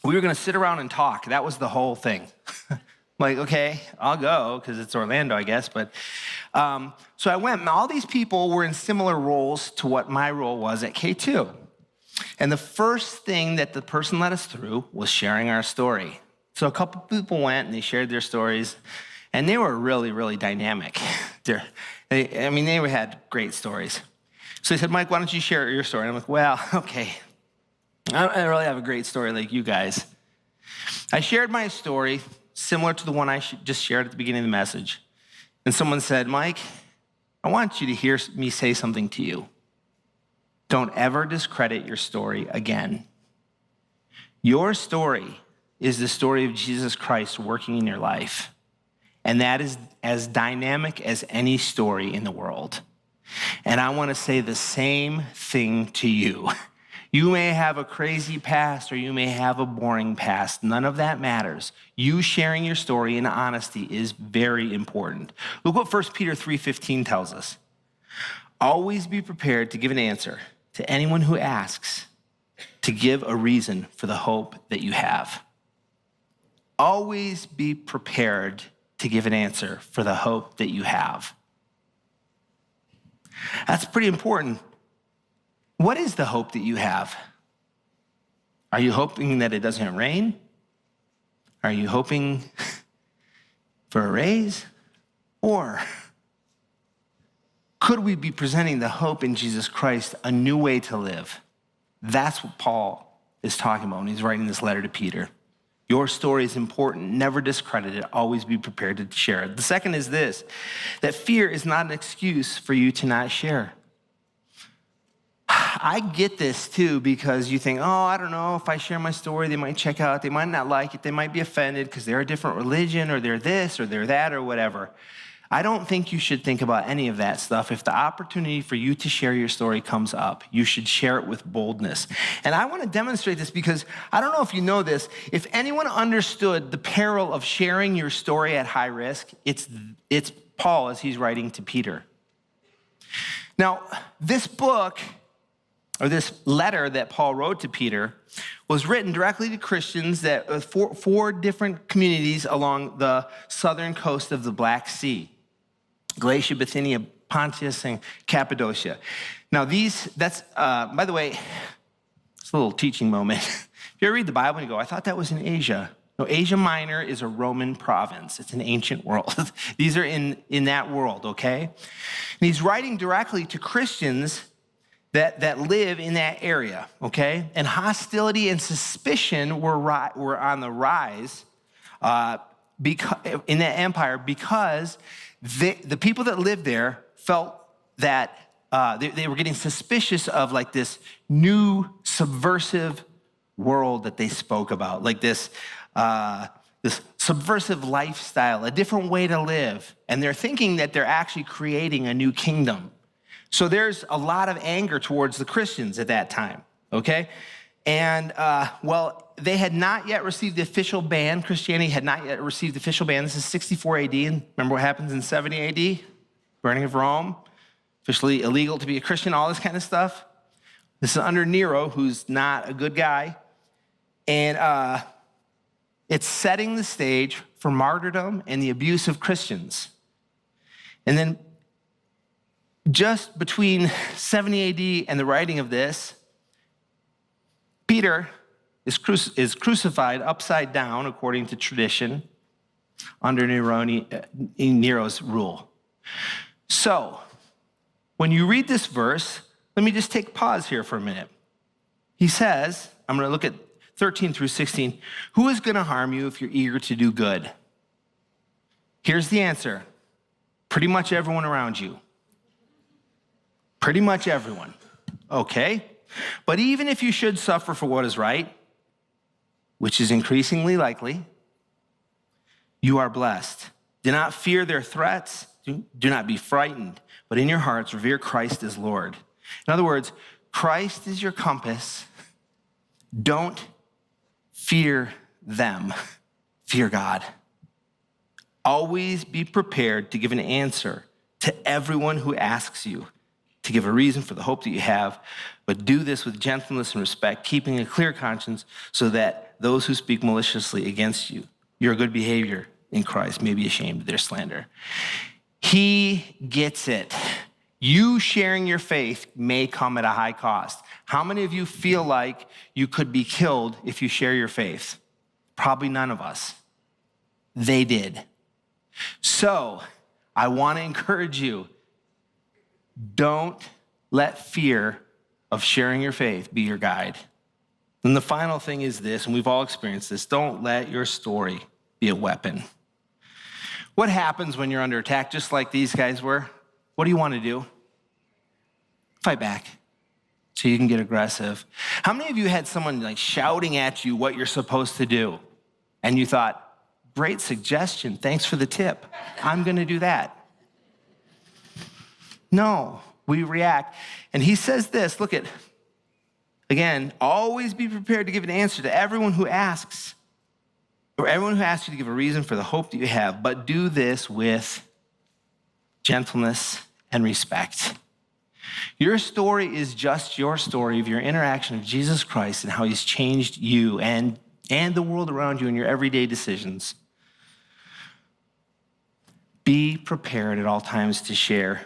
we were going to sit around and talk. That was the whole thing. Like, okay, I'll go because it's Orlando, I guess. But so I went, and all these people were in similar roles to what my role was at K2. And the first thing that the person led us through was sharing our story. So a couple people went and they shared their stories, and they were really, really dynamic. They had great stories. So he said, Mike, why don't you share your story? And I'm like, well, okay. I don't really have a great story like you guys. I shared my story similar to the one I just shared at the beginning of the message. And someone said, Mike, I want you to hear me say something to you. Don't ever discredit your story again. Your story is the story of Jesus Christ working in your life. And that is as dynamic as any story in the world. And I want to say the same thing to you. You may have a crazy past or you may have a boring past. None of that matters. You sharing your story in honesty is very important. Look what 1 Peter 3:15 tells us. Always be prepared to give an answer to anyone who asks, to give a reason for the hope that you have. Always be prepared to give an answer for the hope that you have. That's pretty important. What is the hope that you have? Are you hoping that it doesn't rain? Are you hoping for a raise? Or could we be presenting the hope in Jesus Christ, a new way to live? That's what Paul is talking about when he's writing this letter to Peter. Your story is important. Never discredit it. Always be prepared to share it. The second is this, that fear is not an excuse for you to not share. I get this too, because you think, oh, I don't know, if I share my story, they might check out, they might not like it, they might be offended because they're a different religion or they're this or they're that or whatever. I don't think you should think about any of that stuff. If the opportunity for you to share your story comes up, you should share it with boldness. And I want to demonstrate this because I don't know if you know this. If anyone understood the peril of sharing your story at high risk, it's Paul as he's writing to Peter. Now, this book, or this letter that Paul wrote to Peter, was written directly to Christians that four different communities along the southern coast of the Black Sea. Galatia, Bithynia, Pontus, and Cappadocia. Now by the way, it's a little teaching moment. If you ever read the Bible and you go, I thought that was in Asia. No, Asia Minor is a Roman province. It's an ancient world. These are in that world, okay? And he's writing directly to Christians that live in that area, okay? And hostility and suspicion were on the rise in that empire because the people that lived there felt that they were getting suspicious of like this new subversive world that they spoke about, like this subversive lifestyle, a different way to live. And they're thinking that they're actually creating a new kingdom. So there's a lot of anger towards the Christians at that time, okay? And, they had not yet received the official ban. Christianity had not yet received the official ban. This is 64 AD. And remember what happens in 70 AD? Burning of Rome, officially illegal to be a Christian, all this kind of stuff. This is under Nero, who's not a good guy. And it's setting the stage for martyrdom and the abuse of Christians. And then just between 70 AD and the writing of this, Peter is crucified upside down, according to tradition, under Nero's rule. So, when you read this verse, let me just take pause here for a minute. He says, I'm going to look at 13 through 16, who is going to harm you if you're eager to do good? Here's the answer. Pretty much everyone around you. Pretty much everyone. Okay? But even if you should suffer for what is right, which is increasingly likely, You are blessed. Do not fear their threats. Do not be frightened, but in your hearts revere Christ as Lord. In other words, Christ is your compass. Don't fear them. Fear God. Always be prepared to give an answer to everyone who asks you, to give a reason for the hope that you have, but do this with gentleness and respect, keeping a clear conscience so that those who speak maliciously against you, your good behavior in Christ, may be ashamed of their slander. He gets it. You sharing your faith may come at a high cost. How many of you feel like you could be killed if you share your faith? Probably none of us. They did. So I want to encourage you, don't let fear of sharing your faith be your guide. And the final thing is this, and we've all experienced this, don't let your story be a weapon. What happens when you're under attack, just like these guys were? What do you want to do? Fight back so you can get aggressive. How many of you had someone like shouting at you what you're supposed to do? And you thought, great suggestion, thanks for the tip. I'm going to do that. No, we react. And he says this, look at, again, always be prepared to give an answer to everyone who asks, or everyone who asks you to give a reason for the hope that you have, but do this with gentleness and respect. Your story is just your story of your interaction with Jesus Christ and how he's changed you and the world around you in your everyday decisions. Be prepared at all times to share.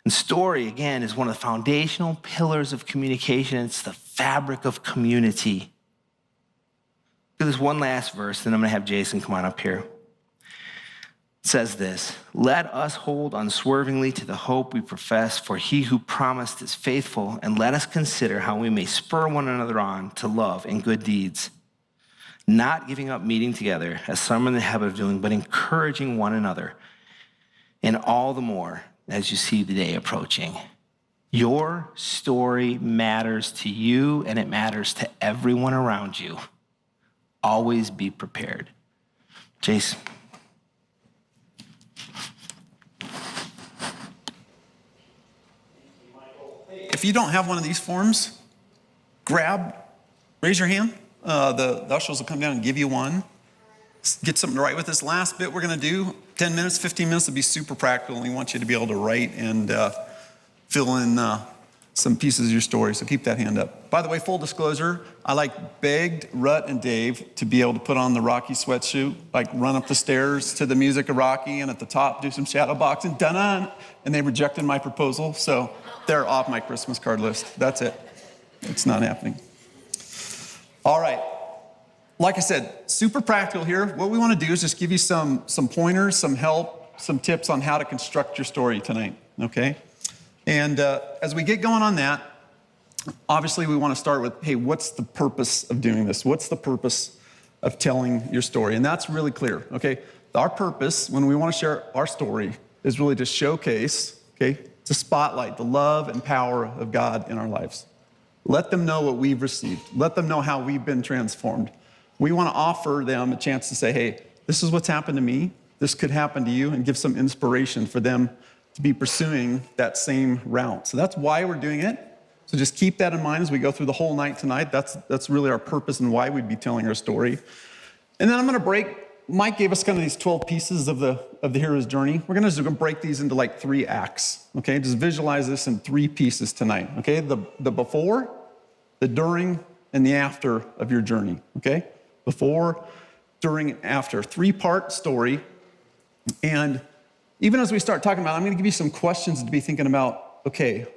And story, again, is one of the foundational pillars of communication. It's the fabric of community. Look at this one last verse, then I'm going to have Jason come on up here. It says this, let us hold unswervingly to the hope we profess, for he who promised is faithful, and let us consider how we may spur one another on to love and good deeds, not giving up meeting together, as some are in the habit of doing, but encouraging one another, and all the more as you see the day approaching. Your story matters to you, and it matters to everyone around you. Always be prepared. Jason. If you don't have one of these forms, raise your hand. The ushers will come down and give you one. Get something to write with. This last bit we're going to do, 10 minutes, 15 minutes, will be super practical. And we want you to be able to write and fill in some pieces of your story. So keep that hand up. By the way, full disclosure, I begged Rut and Dave to be able to put on the Rocky sweatsuit, run up the stairs to the music of Rocky, and at the top do some shadow boxing, dun-dun, and they rejected my proposal. So they're off my Christmas card list. That's it. It's not happening. All right. Like I said, super practical here. What we want to do is just give you some pointers, some help, some tips on how to construct your story tonight, okay? And as we get going on that, obviously we want to start with, hey, what's the purpose of doing this? What's the purpose of telling your story? And that's really clear, okay? Our purpose when we want to share our story is really to showcase, okay, to spotlight the love and power of God in our lives. Let them know what we've received. Let them know how we've been transformed. We want to offer them a chance to say, hey, this is what's happened to me. This could happen to you, and give some inspiration for them to be pursuing that same route. So that's why we're doing it. So just keep that in mind as we go through the whole night tonight. That's really our purpose and why we'd be telling our story. And then I'm going to break. Mike gave us kind of these 12 pieces of the hero's journey. We're going to break these into 3 acts. Okay, just visualize this in 3 pieces tonight. Okay, the before, the during, and the after of your journey. Okay, before, during, and after. 3-part story. And even as we start talking about it, I'm going to give you some questions to be thinking about. Okay,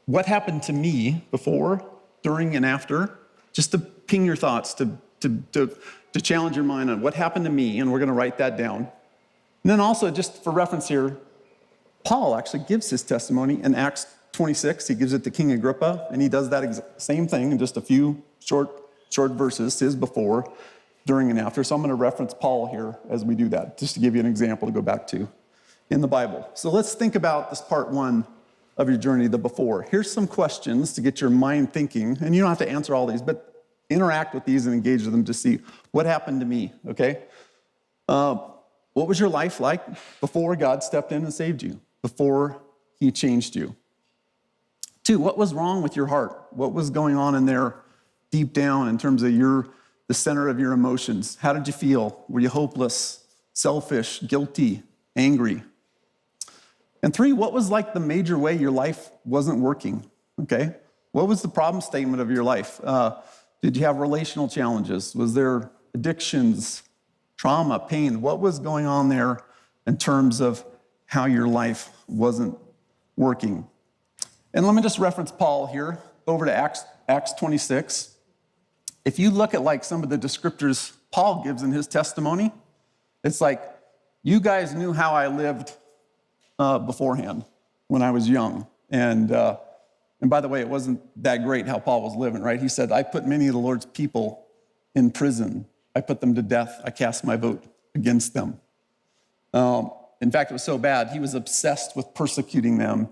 what happened to me before, during, and after? Just to ping your thoughts, to challenge your mind on what happened to me, and we're going to write that down. And then also, just for reference here, Paul actually gives his testimony in Acts 26. He gives it to King Agrippa, and he does that same thing in just a few short verses, his before, during, and after. So I'm going to reference Paul here as we do that, just to give you an example to go back to in the Bible. So let's think about this part 1 of your journey, the before. Here's some questions to get your mind thinking, and you don't have to answer all these, but interact with these and engage with them to see what happened to me, okay? What was your life like before God stepped in and saved you, before he changed you? 2, what was wrong with your heart? What was going on in there deep down in terms of the center of your emotions? How did you feel? Were you hopeless, selfish, guilty, angry? And 3, what was like the major way your life wasn't working? Okay? What was the problem statement of your life? Did you have relational challenges? Was there addictions, trauma, pain? What was going on there in terms of how your life wasn't working? And let me just reference Paul here over to Acts 26. If you look at like some of the descriptors Paul gives in his testimony, it's like, you guys knew how I lived beforehand when I was young. And by the way, it wasn't that great how Paul was living, right? He said, I put many of the Lord's people in prison. I put them to death. I cast my vote against them. In fact, it was so bad, he was obsessed with persecuting them.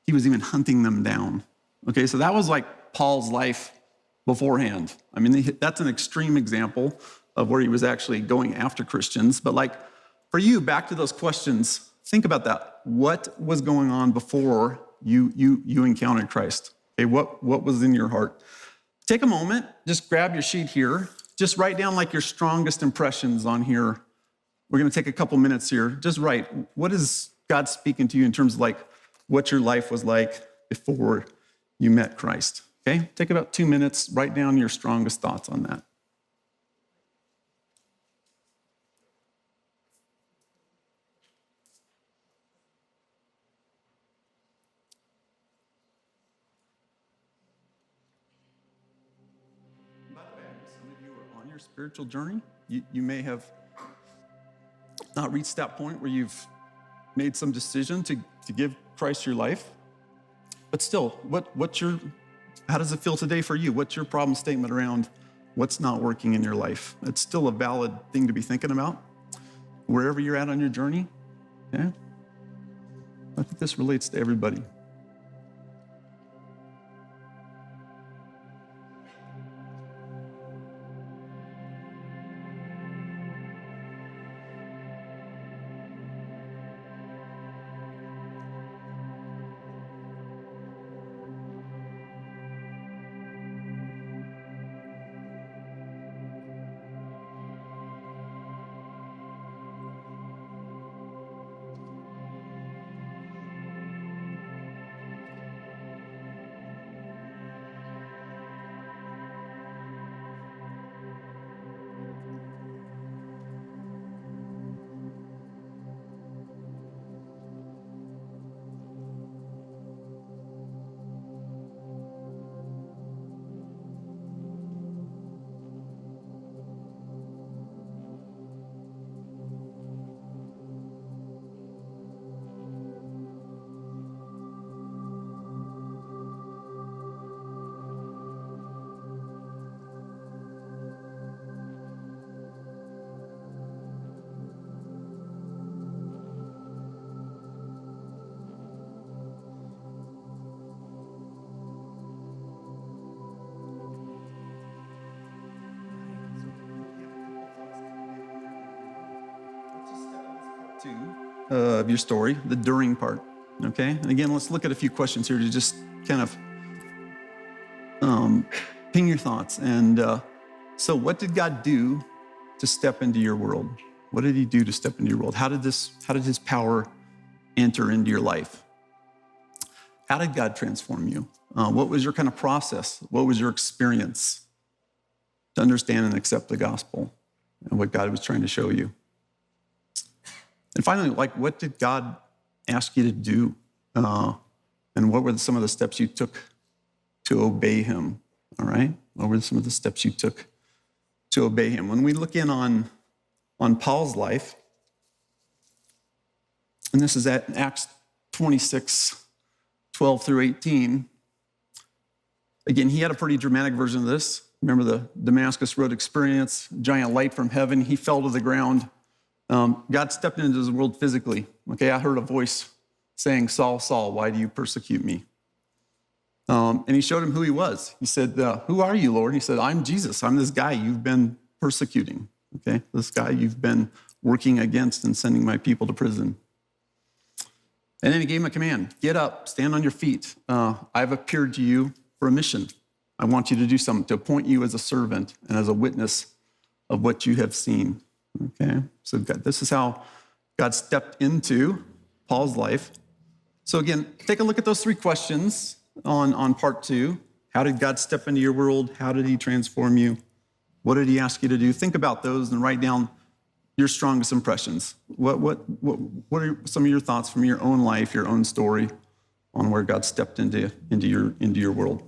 He was even hunting them down. Okay, so that was like Paul's life beforehand. I mean, that's an extreme example of where he was actually going after Christians. But like for you, back to those questions, think about that. What was going on before you encountered Christ? Okay, what was in your heart? Take a moment, just grab your sheet here. Just write down like your strongest impressions on here. We're going to take a couple minutes here. Just write, what is God speaking to you in terms of like what your life was like before you met Christ? Okay, take about 2 minutes, write down your strongest thoughts on that. By the way, some of you are on your spiritual journey. You may have not reached that point where you've made some decision to give Christ your life. But still, how does it feel today for you? What's your problem statement around what's not working in your life? It's still a valid thing to be thinking about, wherever you're at on your journey. Yeah? I think this relates to everybody. Of your story, the during part, okay? And again, let's look at a few questions here to just kind of ping your thoughts. And so what did God do to step into your world? What did he do to step into your world? How did his power enter into your life? How did God transform you? What was your kind of process? What was your experience to understand and accept the gospel and what God was trying to show you? And finally, like, what did God ask you to do? And what were some of the steps you took to obey him? All right? What were some of the steps you took to obey him? When we look in on Paul's life, and this is at Acts 26, 12 through 18. Again, he had a pretty dramatic version of this. Remember the Damascus Road experience, giant light from heaven. He fell to the ground. God stepped into his world physically. Okay, I heard a voice saying, Saul, Saul, why do you persecute me? And he showed him who he was. He said, who are you, Lord? He said, I'm Jesus. I'm this guy you've been persecuting. Okay, this guy you've been working against and sending my people to prison. And then he gave him a command, get up, stand on your feet. I've appeared to you for a mission. I want you to do something, to appoint you as a servant and as a witness of what you have seen. Okay, so this is how God stepped into Paul's life. So again, take a look at those 3 questions on part 2. How did God step into your world? How did he transform you? What did he ask you to do? Think about those and write down your strongest impressions. What are some of your thoughts from your own life, your own story on where God stepped into your world?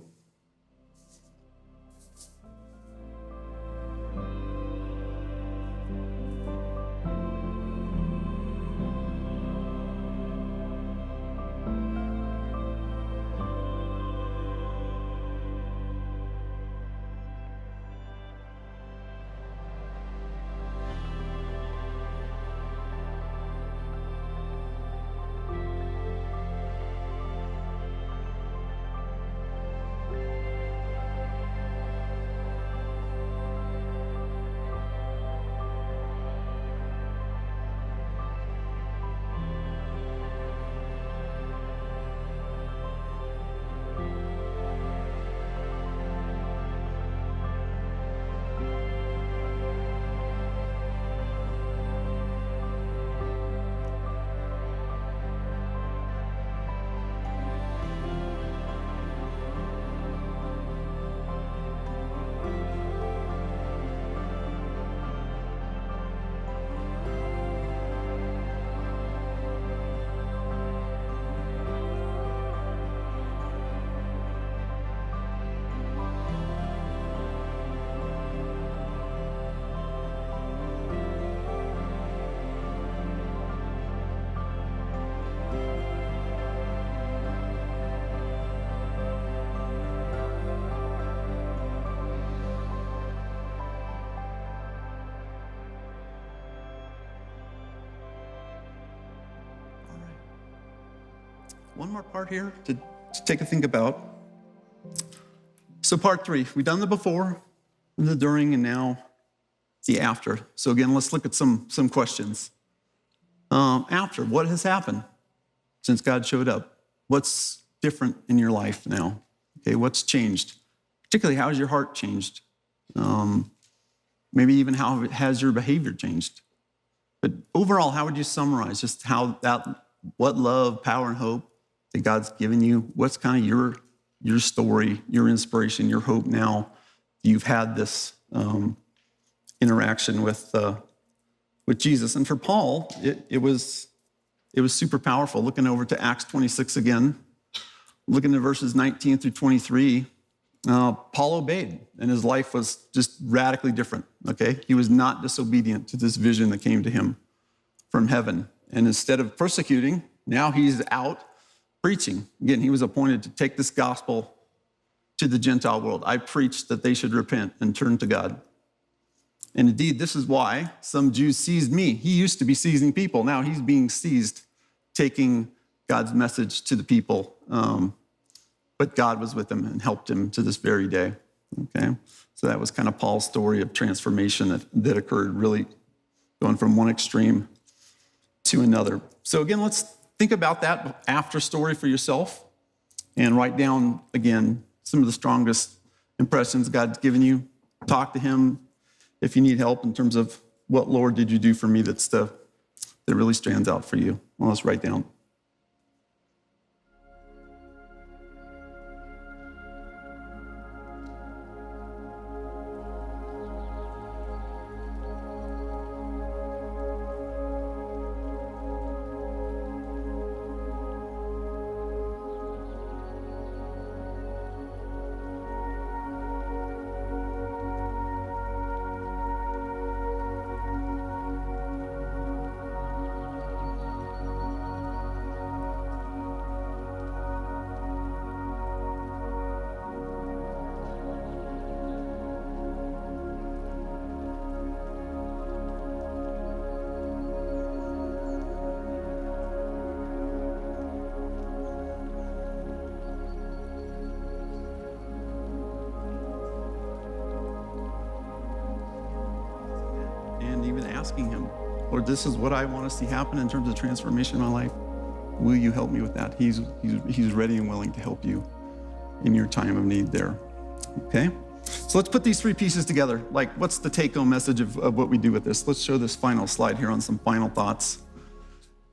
One more part here to take a think about. So part 3, we've done the before, the during, and now the after. So again, let's look at some questions. After, what has happened since God showed up? What's different in your life now? Okay, what's changed? Particularly, how has your heart changed? Maybe even how has your behavior changed? But overall, how would you summarize just what love, power, and hope that God's given you? What's kind of your story, your inspiration, your hope now? You've had this interaction with Jesus. And for Paul, it was super powerful. Looking over to Acts 26 again, looking at verses 19 through 23, Paul obeyed, and his life was just radically different, okay? He was not disobedient to this vision that came to him from heaven. And instead of persecuting, now he's out preaching. Again, he was appointed to take this gospel to the Gentile world. I preached that they should repent and turn to God. And indeed, this is why some Jews seized me. He used to be seizing people. Now he's being seized, taking God's message to the people. But God was with him and helped him to this very day. Okay, so that was kind of Paul's story of transformation that occurred, really going from one extreme to another. So again, let's think about that after story for yourself and write down, again, some of the strongest impressions God's given you. Talk to him if you need help in terms of what, Lord, did you do for me that really stands out for you. Well, let's write down. And even asking him, Lord, this is what I want to see happen in terms of transformation in my life. Will you help me with that? He's ready and willing to help you in your time of need there. Okay? So let's put these three pieces together. Like, what's the take-home message of what we do with this? Let's show this final slide here on some final thoughts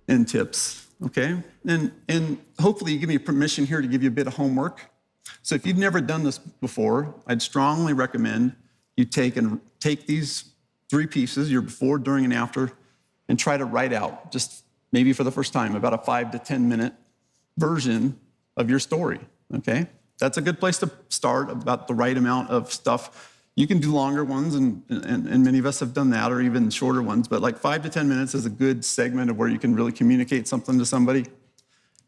and tips. Okay? And hopefully you give me permission here to give you a bit of homework. So if you've never done this before, I'd strongly recommend you take these three pieces, your before, during, and after, and try to write out, just maybe for the first time, about a 5 to 10 minute version of your story, okay? That's a good place to start, about the right amount of stuff. You can do longer ones, and many of us have done that, or even shorter ones, but like 5 to 10 minutes is a good segment of where you can really communicate something to somebody,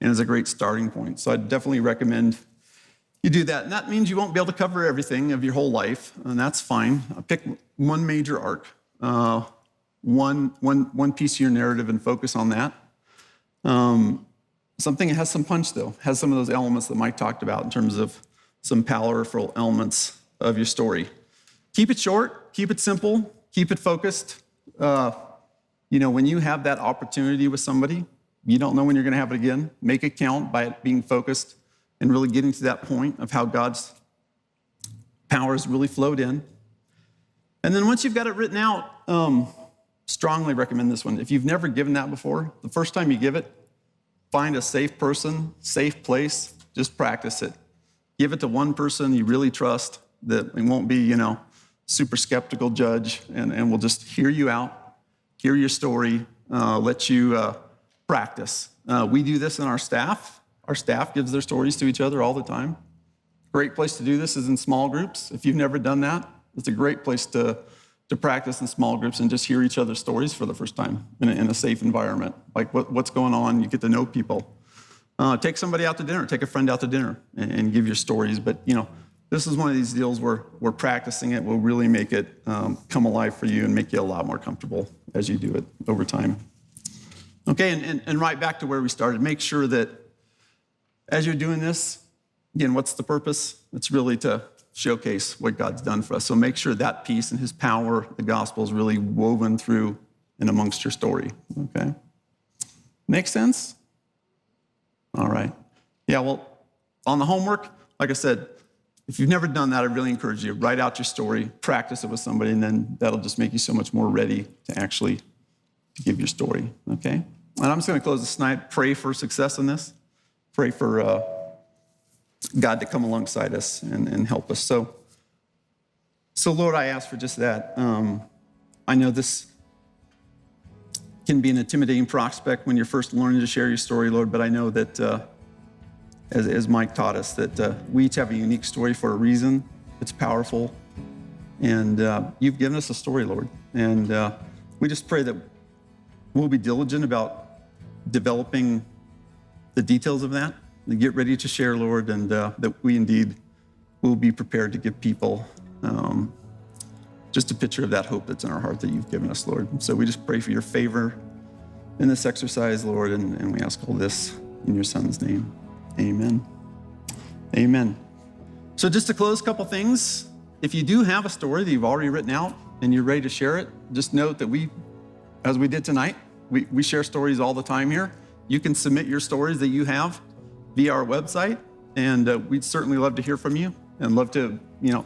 and is a great starting point. So I'd definitely recommend you do that. And that means you won't be able to cover everything of your whole life, and that's fine. Pick one major arc, one piece of your narrative, and focus on that. Something that has some punch, though, has some of those elements that Mike talked about in terms of some powerful elements of your story. Keep it short, keep it simple, keep it focused. When you have that opportunity with somebody, you don't know when you're going to have it again. Make it count by it being focused and really getting to that point of how God's power has really flowed in. And then once you've got it written out, strongly recommend this one. If you've never given that before, the first time you give it, find a safe person, safe place, just practice it. Give it to one person you really trust that it won't be, super skeptical judge, and will just hear you out, hear your story, let you practice. We do this in our staff. Our staff gives their stories to each other all the time. Great place to do this is in small groups. If you've never done that, it's a great place to practice in small groups and just hear each other's stories for the first time in a safe environment. Like what's going on, you get to know people. Take somebody out to dinner, take a friend out to dinner and give your stories. But, this is one of these deals where we're practicing it will really make it come alive for you and make you a lot more comfortable as you do it over time. Okay, and right back to where we started, make sure that as you're doing this, again, what's the purpose? It's really to showcase what God's done for us. So make sure that piece and his power, the gospel, is really woven through and amongst your story, okay? Make sense? All right. Yeah, well, on the homework, like I said, if you've never done that, I really encourage you, write out your story, practice it with somebody, and then that'll just make you so much more ready to actually give your story, okay? And I'm just going to close this tonight, pray for success in this, pray for God to come alongside us and help us. So Lord, I ask for just that. I know this can be an intimidating prospect when you're first learning to share your story, Lord, but I know that as Mike taught us, that we each have a unique story for a reason. It's powerful. And you've given us a story, Lord. And we just pray that we'll be diligent about developing the details of that, and get ready to share, Lord, and that we indeed will be prepared to give people just a picture of that hope that's in our heart that you've given us, Lord. And so we just pray for your favor in this exercise, Lord, and we ask all this in your Son's name. Amen. Amen. So just to close, a couple things. If you do have a story that you've already written out and you're ready to share it, just note that as we did tonight, we share stories all the time here. You can submit your stories that you have via our website, and we'd certainly love to hear from you and love to, I don't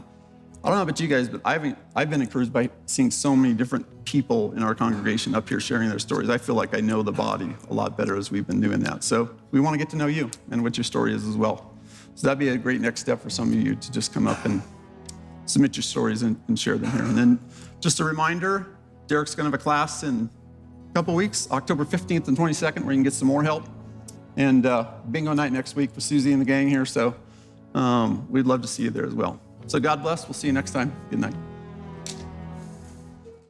know about you guys, but I've been encouraged by seeing so many different people in our congregation up here sharing their stories. I feel like I know the body a lot better as we've been doing that. So we want to get to know you and what your story is as well. So that'd be a great next step for some of you to just come up and submit your stories and share them here. And then just a reminder, Derek's going to have a class in a couple weeks, October 15th and 22nd, where you can get some more help. And bingo night next week with Susie and the gang here. So we'd love to see you there as well. So God bless. We'll see you next time. Good night.